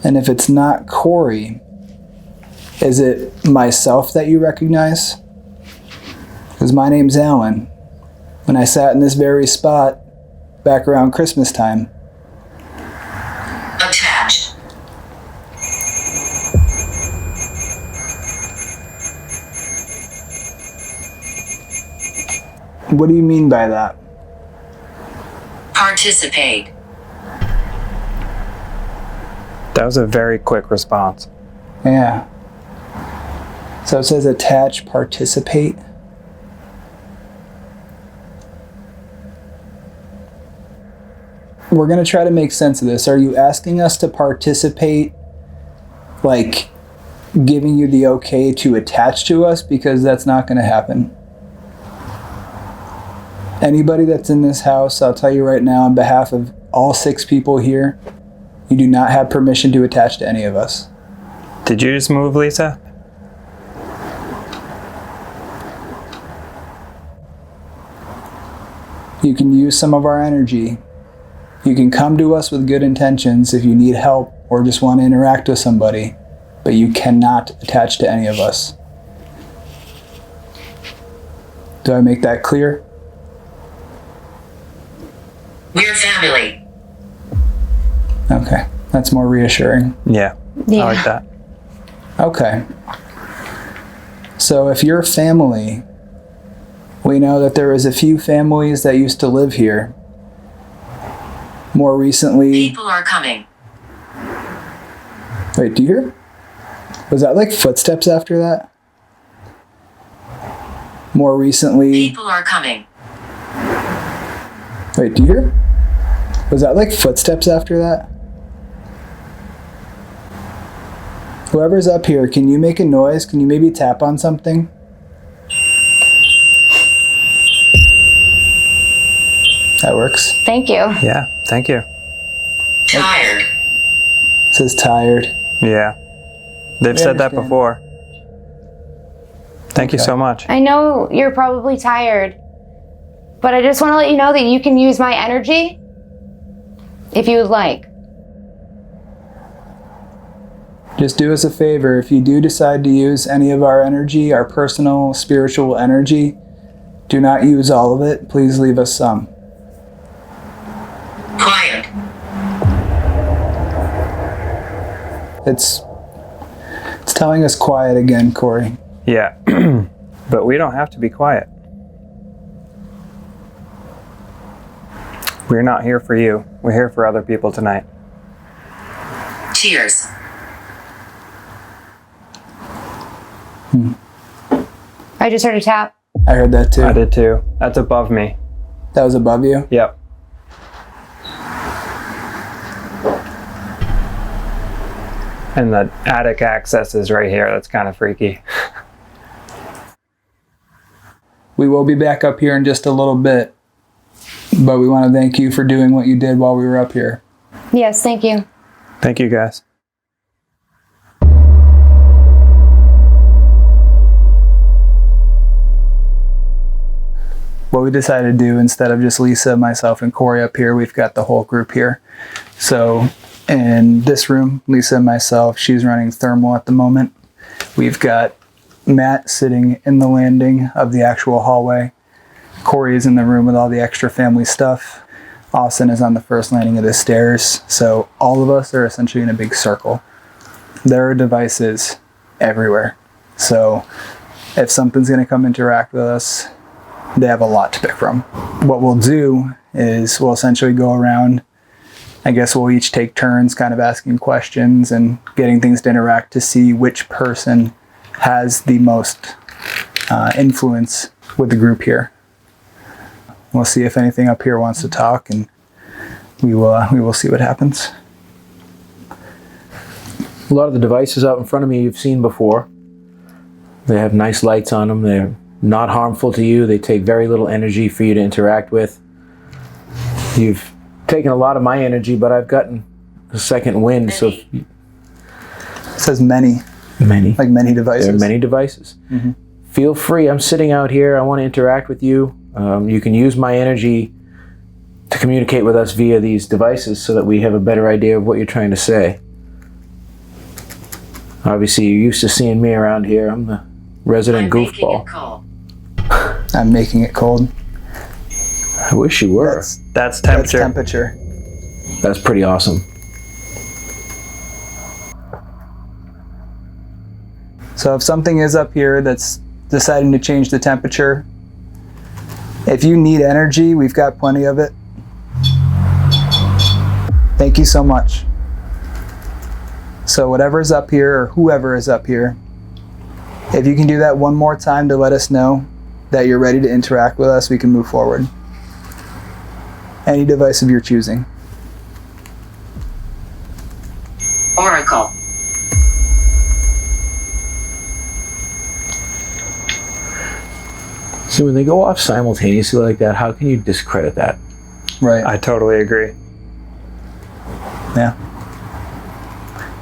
D: And if it's not Corey, is it myself that you recognize? Because my name's Alan. When I sat in this very spot back around Christmas time.
E: Attached.
D: What do you mean by that?
E: Participate.
K: That was a very quick response.
D: Yeah. So it says attach, participate. We're going to try to make sense of this. Are you asking us to participate, like giving you the okay to attach to us? Because that's not going to happen. Anybody that's in this house, I'll tell you right now on behalf of all 6 people here, you do not have permission to attach to any of us.
K: Did you just move, Lisa?
D: You can use some of our energy. You can come to us with good intentions if you need help or just want to interact with somebody, but you cannot attach to any of us. Do I make that clear?
E: We're family.
D: Okay, that's more reassuring.
K: Yeah. I like that.
D: Okay. So if you're family, we know that there is a few families that used to live here. More recently...
E: People are coming.
D: Wait, do you hear? Was that like footsteps after that? More recently...
E: People are coming.
D: Wait, do you hear? Was that like footsteps after that? Whoever's up here, can you make a noise? Can you maybe tap on something? That works.
F: Thank you.
K: Yeah, thank you.
E: Tired.
D: It says tired.
K: Yeah. They've said that
D: understand.
K: before. Thank you so much.
F: I know you're probably tired, but I just want to let you know that you can use my energy if you would like.
D: Just do us a favor. If you do decide to use any of our energy, our personal spiritual energy, do not use all of it. Please leave us some.
E: Quiet.
D: It's telling us quiet again, Corey.
K: Yeah. But we don't have to be quiet. We're not here for you. We're here for other people tonight.
E: Cheers.
F: I just heard a tap.
D: I heard that too.
K: I did too. That's above me.
D: That was above you?
K: Yep. And the attic access is right here. That's kind of freaky.
D: We will be back up here in just a little bit, but we want to thank you for doing what you did while we were up here.
F: Yes, thank you.
K: Thank you, guys.
D: What we decided to do, instead of just Lisa, myself, and Corey up here, we've got the whole group here. So in this room, Lisa and myself, she's running thermal at the moment. We've got Matt sitting in the landing of the actual hallway. Corey is in the room with all the extra family stuff. Austin is on the first landing of the stairs. So all of us are essentially in a big circle. There are devices everywhere. So if something's going to come interact with us, they have a lot to pick from. What we'll do is we'll essentially go around. I guess we'll each take turns kind of asking questions and getting things to interact to see which person has the most influence with the group here. We'll see if anything up here wants to talk, and we will see what happens.
H: A lot of the devices out in front of me you've seen before. They have nice lights on them. They're not harmful to you. They take very little energy for you to interact with. You've taken a lot of my energy, but I've gotten a second wind, so...
D: It says many.
H: Many.
D: Like many devices.
H: There are many devices.
D: Mm-hmm.
H: Feel free. I'm sitting out here. I want to interact with you. You can use my energy to communicate with us via these devices so that we have a better idea of what you're trying to say. Obviously, you're used to seeing me around here. I'm the resident goofball.
D: I'm making it cold.
H: I wish you were.
K: That's temperature.
D: That's temperature.
H: That's pretty awesome.
D: So if something is up here that's deciding to change the temperature, if you need energy, we've got plenty of it. Thank you so much. So whatever's up here, or whoever is up here, if you can do that one more time to let us know that you're ready to interact with us, we can move forward. Any device of your choosing.
E: Oracle.
H: So when they go off simultaneously like that, how can you discredit that?
D: Right.
K: I totally agree.
D: Yeah.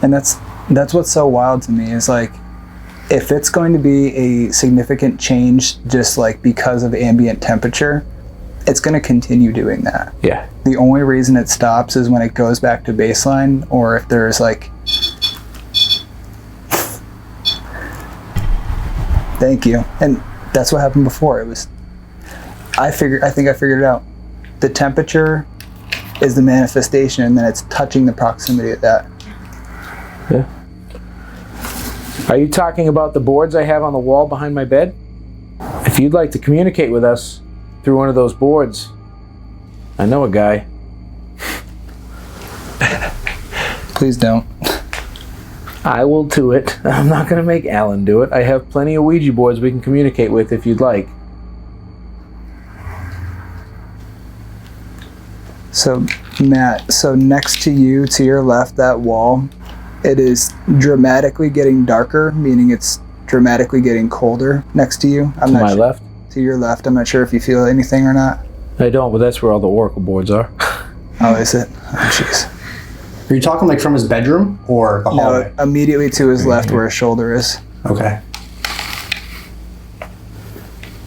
D: And that's what's so wild to me is like, if it's going to be a significant change just like because of ambient temperature, it's going to continue doing that.
H: Yeah.
D: The only reason it stops is when it goes back to baseline, or if there's like... Thank you. And that's what happened before. It was... I think I figured it out. The temperature is the manifestation, and then it's touching the proximity of that.
H: Yeah. Are you talking about the boards I have on the wall behind my bed? If you'd like to communicate with us through one of those boards, I know a guy.
D: Please don't.
H: I will do it. I'm not going to make Alan do it. I have plenty of Ouija boards we can communicate with if you'd like.
D: So, Matt, so next to you, to your left, that wall, it is dramatically getting darker, meaning it's dramatically getting colder next to you.
H: To my left?
D: To your left. I'm not sure if you feel anything or not.
H: I don't, but that's where all the oracle boards are.
D: Oh, is it? Oh, jeez.
C: Are you talking like from his bedroom or the hallway?
D: No, immediately to his left where his shoulder is.
C: Okay.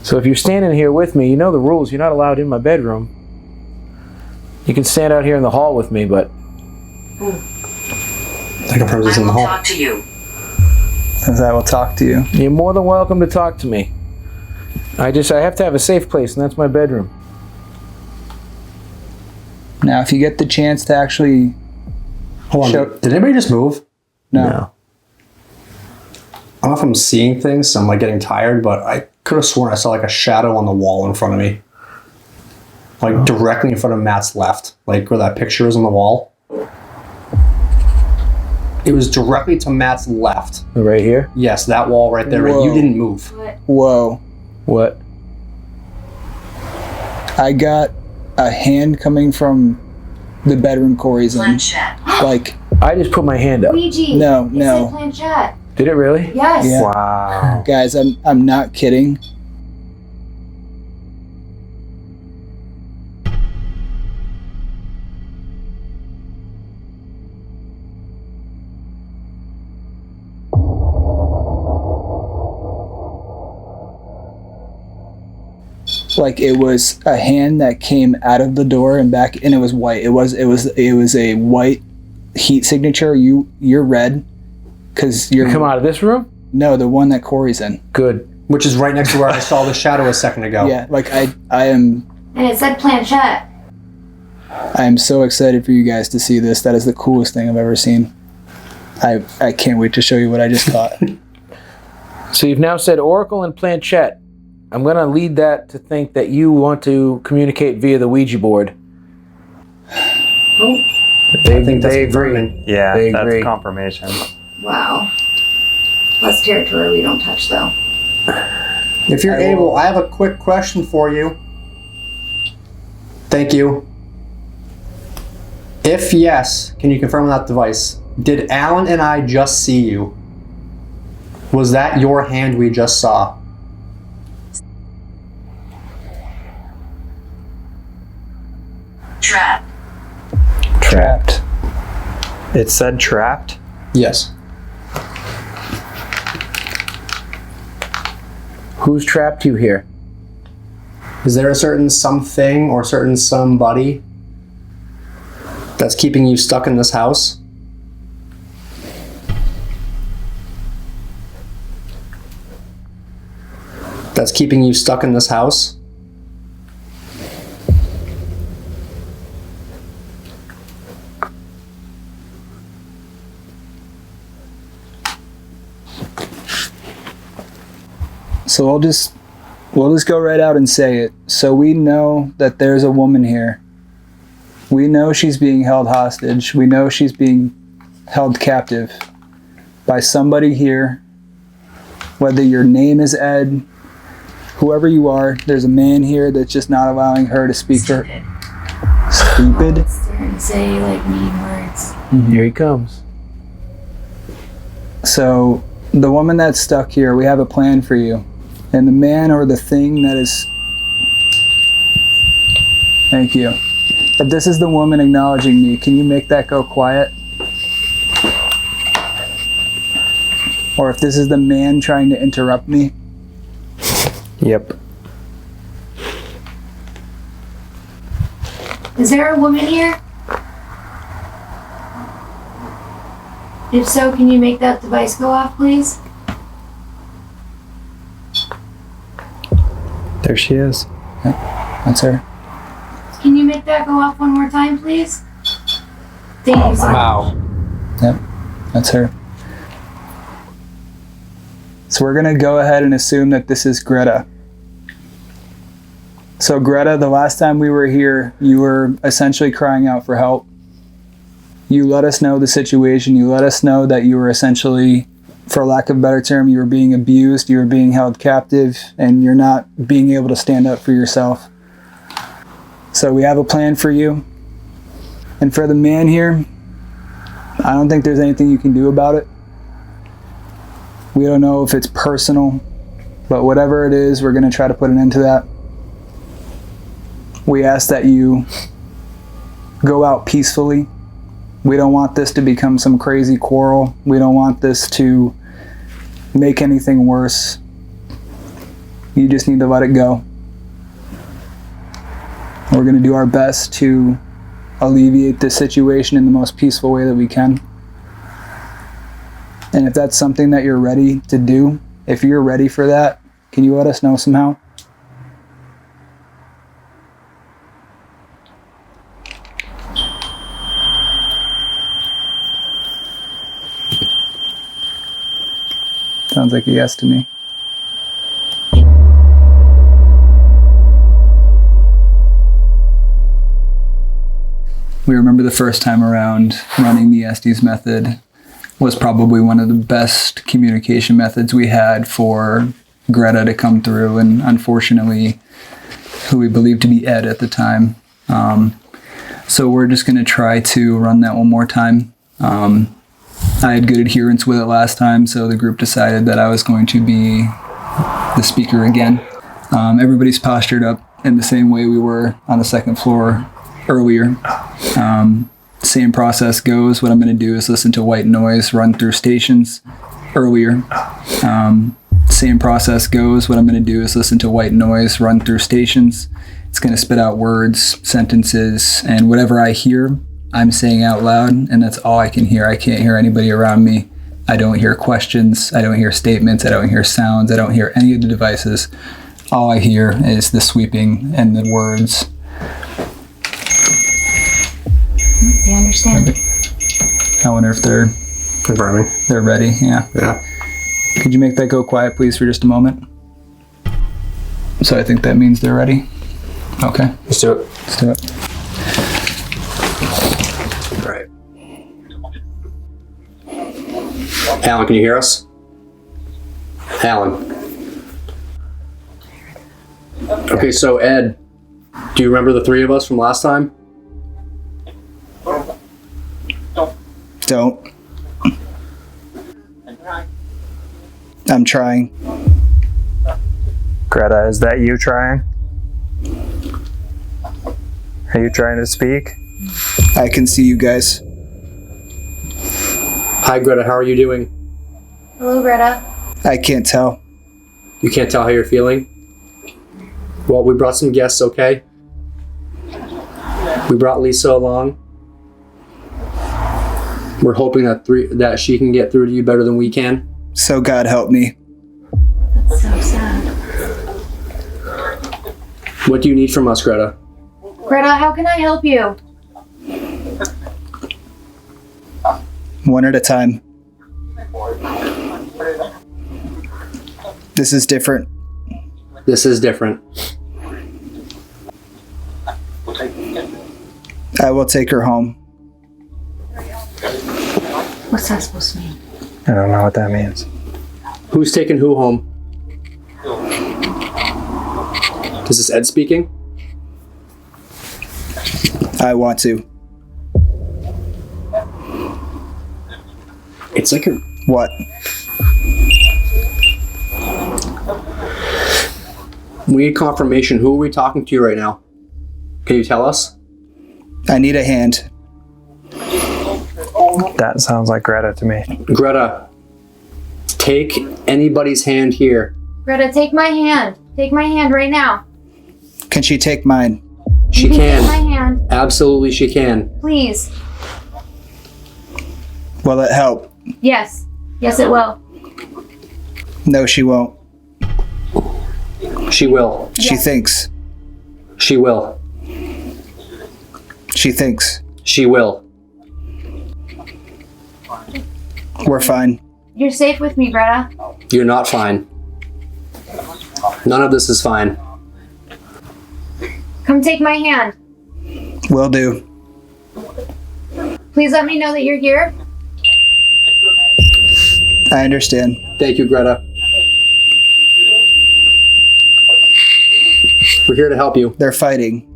H: So if you're standing here with me, you know the rules. You're not allowed in my bedroom. You can stand out here in the hall with me, but...
C: I confirm this in the hall.
E: Talk to you.
D: As I will talk to you.
H: You're more than welcome to talk to me. I have to have a safe place, and that's my bedroom.
D: Now, if you get the chance to actually...
C: Hold on, did anybody just move?
D: No.
C: I don't know if I'm seeing things, so I'm like getting tired, but I could have sworn I saw like a shadow on the wall in front of me. Like directly in front of Matt's left, like where that picture is on the wall. It was directly to Matt's left.
H: Right here?
C: Yes, that wall right there.
D: Whoa.
C: You didn't move.
D: Whoa.
H: What?
D: I got a hand coming from the bedroom Corey's in.
E: Planchette.
D: Like...
H: I just put my hand up.
F: Ouija.
D: No.
F: It said planchette.
H: Did it really?
F: Yes.
D: Yeah.
K: Wow.
D: Guys, I'm not kidding. Like it was a hand that came out of the door and back, and it was white. It was a white heat signature. You're red because you're...
H: You come out of this room?
D: No, the one that Corey's in.
H: Good.
C: Which is right next to where I saw the shadow a second ago.
D: Yeah, like I am...
F: And it said planchette.
D: I am so excited for you guys to see this. That is the coolest thing I've ever seen. I can't wait to show you what I just caught.
H: So you've now said oracle and planchette. I'm going to lead that to think that you want to communicate via the Ouija board. They agree.
K: Yeah,
H: They
K: that's
H: agree.
K: confirmation.
F: Wow. That's territory we don't touch, though.
C: If you're able, I have a quick question for you. Thank you. If yes, can you confirm on that device? Did Alan and I just see you? Was that your hand we just saw?
E: Trapped.
D: Trapped.
K: It said trapped?
C: Yes.
B: Who's trapped you here?
C: Is there a certain something or certain somebody that's keeping you stuck in this house? That's keeping you stuck in this house?
D: So we'll just go right out and say it. So we know that there's a woman here. We know she's being held hostage. We know she's being held captive by somebody here. Whether your name is Ed, whoever you are, there's a man here that's just not allowing her to speak for her. Stupid?
F: Starting to say like mean words.
B: Here he comes.
D: So the woman that's stuck here, we have a plan for you. And the man or the thing that is... Thank you. If this is the woman acknowledging me, can you make that go quiet? Or if this is the man trying to interrupt me?
K: Yep.
F: Is there a woman here? If so, can you make that device go off, please?
K: There she is.
D: Yep, that's her.
F: Can you make that go off one more time, please? Thank you so much.
B: Wow.
D: Yep, that's her. So we're gonna go ahead and assume that this is Greta. So Greta, the last time we were here, you were essentially crying out for help. You let us know the situation. You let us know that you were essentially, for lack of a better term, you were being abused, you were being held captive, and you're not being able to stand up for yourself. So we have a plan for you. And for the man here, I don't think there's anything you can do about it. We don't know if it's personal, but whatever it is, we're going to try to put an end to that. We ask that you go out peacefully. We don't want this to become some crazy quarrel. We don't want this to make anything worse. You just need to let it go. We're going to do our best to alleviate this situation in the most peaceful way that we can. And if that's something that you're ready to do, if you're ready for that, can you let us know somehow? Sounds like a yes to me. We remember the first time around running the Estes method was probably one of the best communication methods we had for Greta to come through, and unfortunately, who we believed to be Ed at the time. So we're just going to try to run that one more time. I had good adherence with it last time, so the group decided that I was going to be the speaker again. Everybody's postured up in the same way we were on the second floor earlier. Same process goes. What I'm going to do is listen to white noise run through stations earlier. Same process goes. What I'm going to do is listen to white noise run through stations. It's going to spit out words, sentences, and whatever I hear, I'm saying out loud, and that's all I can hear. I can't hear anybody around me. I don't hear questions. I don't hear statements. I don't hear sounds. I don't hear any of the devices. All I hear is the sweeping and the words.
F: I understand.
D: I wonder if they're
C: confirming.
D: They're ready. Yeah.
C: Yeah.
D: Could you make that go quiet, please, for just a moment? So I think that means they're ready. Okay.
C: Let's do it.
D: Let's do it.
C: All right. Alan, can you hear us? Alan. Okay, so Ed, do you remember the three of us from last time?
D: Don't. I'm trying.
K: Greta, is that you trying? Are you trying to speak?
D: I can see you guys.
I: Hi, Greta. How are you doing?
F: Hello, Greta.
D: I can't tell.
I: You can't tell how you're feeling? Well, we brought some guests, okay? We brought Lisa along. We're hoping that she can get through to you better than we can.
D: So God help me.
F: That's so sad.
I: What do you need from us, Greta?
F: Greta, how can I help you?
D: One at a time. This is different.
I: This is different.
D: I will take her home.
F: What's that supposed to mean?
K: I don't know what that means.
I: Who's taking who home? Is this Ed speaking?
D: I want to.
I: It's like a...
D: What?
I: We need confirmation. Who are we talking to right now? Can you tell us?
D: I need a hand.
K: That sounds like Greta to me.
I: Greta, take anybody's hand here.
F: Greta, take my hand. Take my hand right now.
D: Can she take mine?
I: She
F: Take
I: can.
F: my hand,
I: Absolutely, she can.
F: please.
D: Will it help?
F: Yes. Yes, it will.
D: No, she won't.
I: She will.
D: She thinks.
I: She will.
D: She thinks.
I: She will.
D: We're fine.
F: You're safe with me, Greta.
I: You're not fine. None of this is fine.
F: Come take my hand.
D: Will do.
F: Please let me know that you're here.
D: I understand.
I: Thank you, Greta. We're here to help you.
D: They're fighting.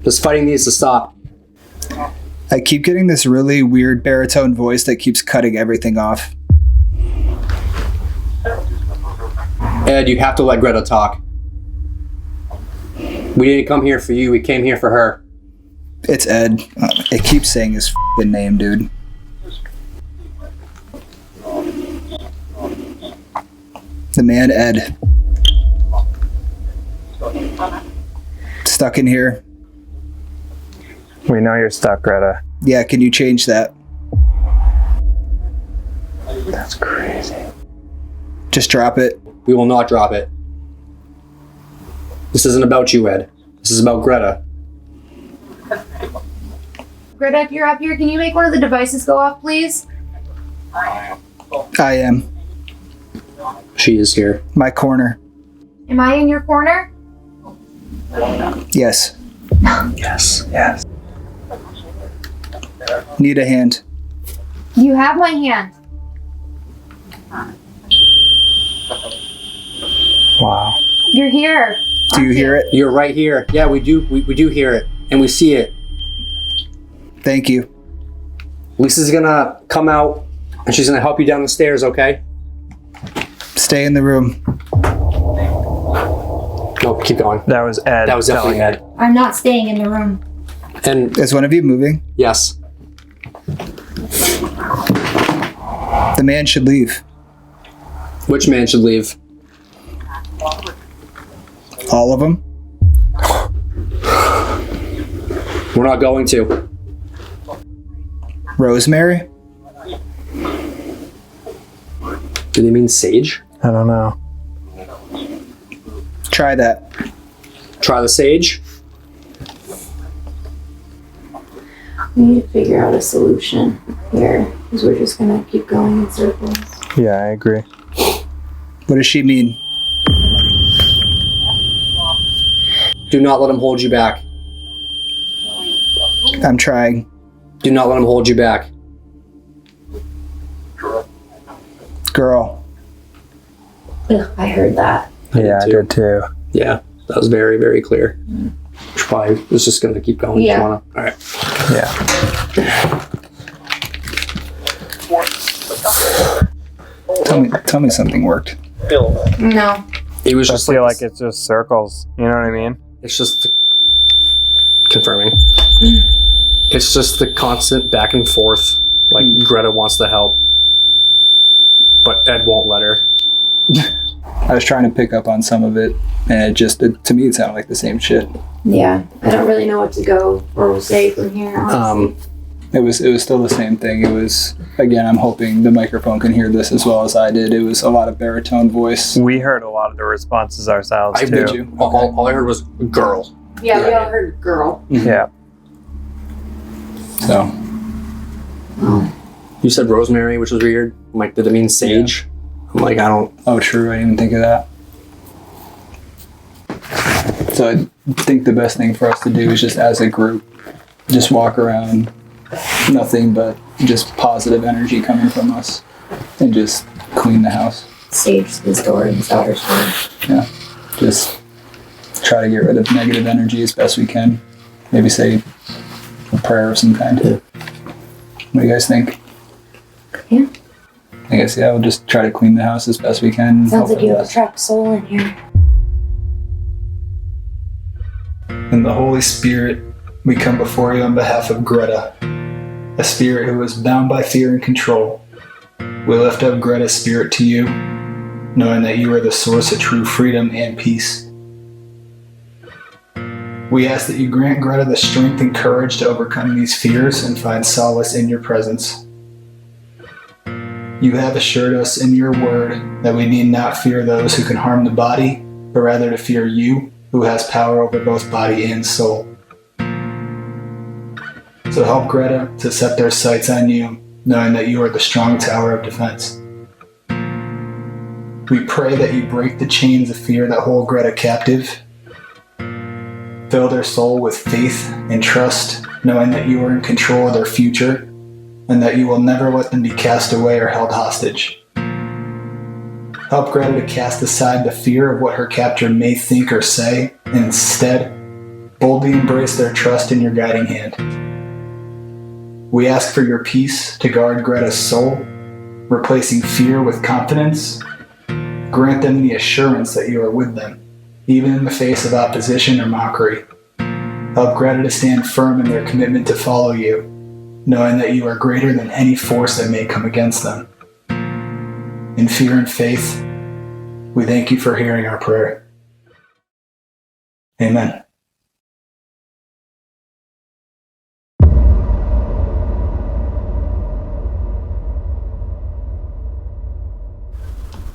I: This fighting needs to stop.
D: I keep getting this really weird baritone voice that keeps cutting everything off.
I: Ed, you have to let Greta talk. We didn't come here for you, we came here for her.
D: It's Ed. It keeps saying his f***ing name, dude. The man, Ed. Stuck in here.
K: We know you're stuck, Greta.
D: Yeah, can you change that?
K: That's crazy.
D: Just drop it.
I: We will not drop it. This isn't about you, Ed. This is about Greta.
F: Greta, if you're up here, can you make one of the devices go off, please?
D: I am.
I: She is here.
D: My corner.
F: Am I in your corner?
D: Yes.
K: Yes, yes.
D: Need a hand.
F: You have my hand.
K: Wow.
F: You're here.
D: Do you hear it?
I: You're right here. Yeah, we do. We do hear it, and we see it.
D: Thank you.
I: Lisa's gonna come out, and she's gonna help you down the stairs. Okay?
D: Stay in the room.
I: No, keep going.
K: That was Ed.
I: That was definitely
K: telling
I: Ed.
F: I'm not staying in the room.
I: And
D: Is one of you moving?
I: yes,
D: The man should leave.
I: which man should leave?
D: All of them?
I: We're not going to.
D: Rosemary?
I: Do they mean sage?
K: I don't know.
D: Try that.
I: Try the sage.
F: We need to figure out a solution here, because we're just gonna keep going in circles.
K: Yeah, I agree.
D: What does she mean?
I: Do not let him hold you back.
D: I'm trying.
I: Do not let him hold you back.
D: Girl.
F: Ugh, I heard that.
K: Yeah, I did too.
I: Yeah, that was very, very clear. Which probably was just going to keep going.
F: Yeah.
I: All right.
K: Yeah.
D: Tell me something worked.
F: No.
C: It was
K: I
C: just
K: feel like it's just circles. You know what I mean?
C: it's just confirming. It's just the constant back and forth. Like Greta wants to help, but Ed won't let her.
D: I was trying to pick up on some of it, and to me, it sounded like the same shit.
F: Yeah, I don't really know what to go or say from here. Honestly.
D: It was still the same thing. It was, again, I'm hoping the microphone can hear this as well as I did. It was a lot of baritone voice.
K: We heard a lot of the responses ourselves too.
D: Did you?
C: All I heard was girl.
F: Yeah, we all heard girl.
K: Yeah.
D: So.
C: You said rosemary, which was weird. I'm like, did it mean sage? Yeah. I'm like, I don't.
D: Oh, true. I didn't even think of that. So I think the best thing for us to do is just as a group, just walk around, nothing but just positive energy coming from us, and just clean the house.
F: Sage the door and daughter store.
D: Yeah. Just try to get rid of negative energy as best we can. Maybe say a prayer of some kind. Yeah. What do you guys think?
F: Yeah.
D: I guess, yeah, we'll just try to clean the house as best we can.
F: Sounds like you have a trapped soul in here.
D: In the Holy Spirit, we come before you on behalf of Greta, a spirit who is bound by fear and control. We lift up Greta's spirit to you, knowing that you are the source of true freedom and peace. We ask that you grant Greta the strength and courage to overcome these fears and find solace in your presence. You have assured us in your word that we need not fear those who can harm the body, but rather to fear you, who has power over both body and soul. So help Greta to set their sights on you, knowing that you are the strong tower of defense. We pray that you break the chains of fear that hold Greta captive. Fill their soul with faith and trust, knowing that you are in control of their future and that you will never let them be cast away or held hostage. Help Greta to cast aside the fear of what her captor may think or say, and instead, boldly embrace their trust in your guiding hand. We ask for your peace to guard Greta's soul, replacing fear with confidence. Grant them the assurance that you are with them, even in the face of opposition or mockery. Help Greta to stand firm in their commitment to follow you, knowing that you are greater than any force that may come against them. In fear and faith, we thank you for hearing our prayer. Amen.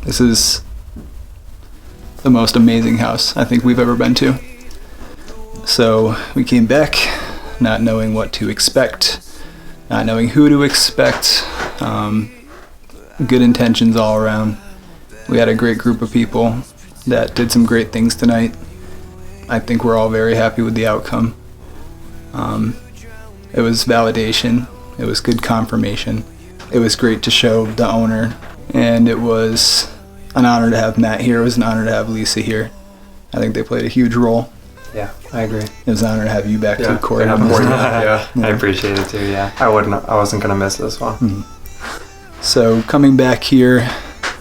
D: This is the most amazing house I think we've ever been to. So we came back not knowing what to expect, not knowing who to expect, good intentions all around. We had a great group of people that did some great things tonight. I think we're all very happy with the outcome. It was validation, it was good confirmation. It was great to show the owner, and it was an honor to have Matt here. It was an honor to have Lisa here. I think they played a huge role.
K: Yeah, I agree.
D: It was an honor to have you back too, Corey.
K: Yeah, I appreciate it too. Yeah, I wasn't gonna miss this one.
D: Mm-hmm. So coming back here,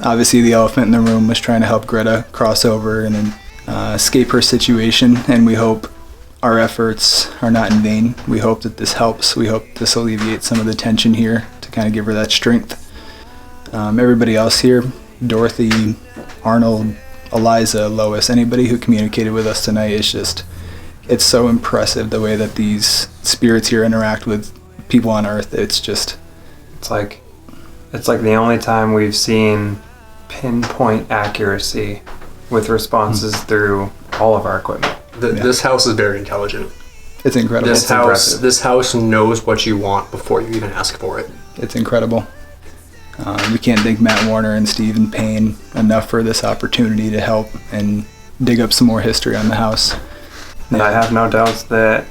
D: obviously the elephant in the room was trying to help Greta cross over and escape her situation, and we hope our efforts are not in vain. We hope that this helps. We hope this alleviates some of the tension here to kind of give her that strength. Everybody else here, Dorothy, Arnold, Eliza, Lois, anybody who communicated with us tonight, it's so impressive the way that these spirits here interact with people on Earth. It's
K: like the only time we've seen pinpoint accuracy with responses through all of our equipment.
C: This house is very intelligent.
D: It's incredible.
C: This house knows what you want before you even ask for it.
D: It's incredible. We can't thank Matt Warner and Stephen Payne enough for this opportunity to help and dig up some more history on the house.
K: And I have no doubts that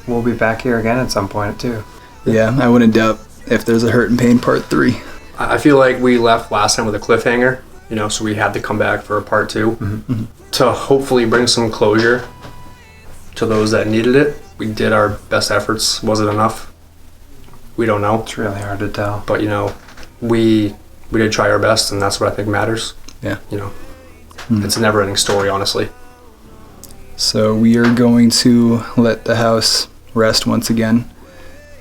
K: we'll be back here again at some point too.
D: Yeah, I wouldn't doubt if there's a Hurt and Pain Part 3.
C: I feel like we left last time with a cliffhanger, so we had to come back for a Part 2 to hopefully bring some closure to those that needed it. We did our best efforts. Was it enough? We don't know.
K: It's really hard to tell.
C: But, we we did try our best, and that's what I think matters.
D: Yeah.
C: You know, it's a never-ending story, honestly.
D: So we are going to let the house rest once again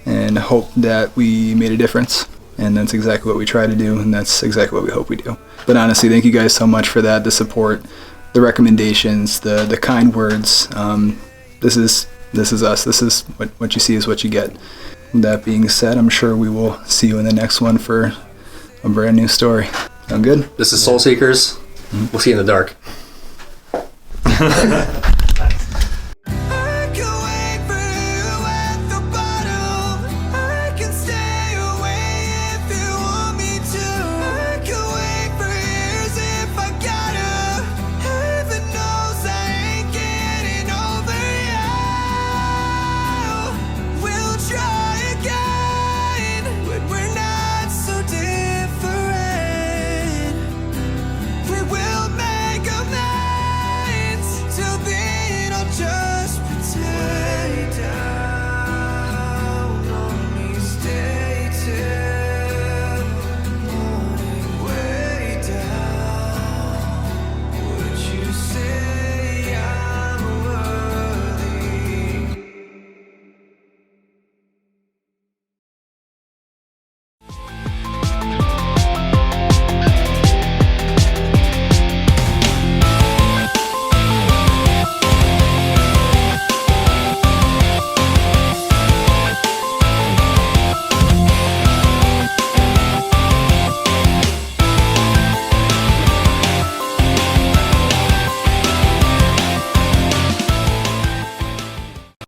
D: and hope that we made a difference. And that's exactly what we try to do, and that's exactly what we hope we do. But honestly, thank you guys so much for that, the support, the recommendations, the kind words. This is us. This is what you see is what you get. With that being said, I'm sure we will see you in the next one for a brand new story. Sound good?
C: This is Soul Seekers. We'll see you in the dark.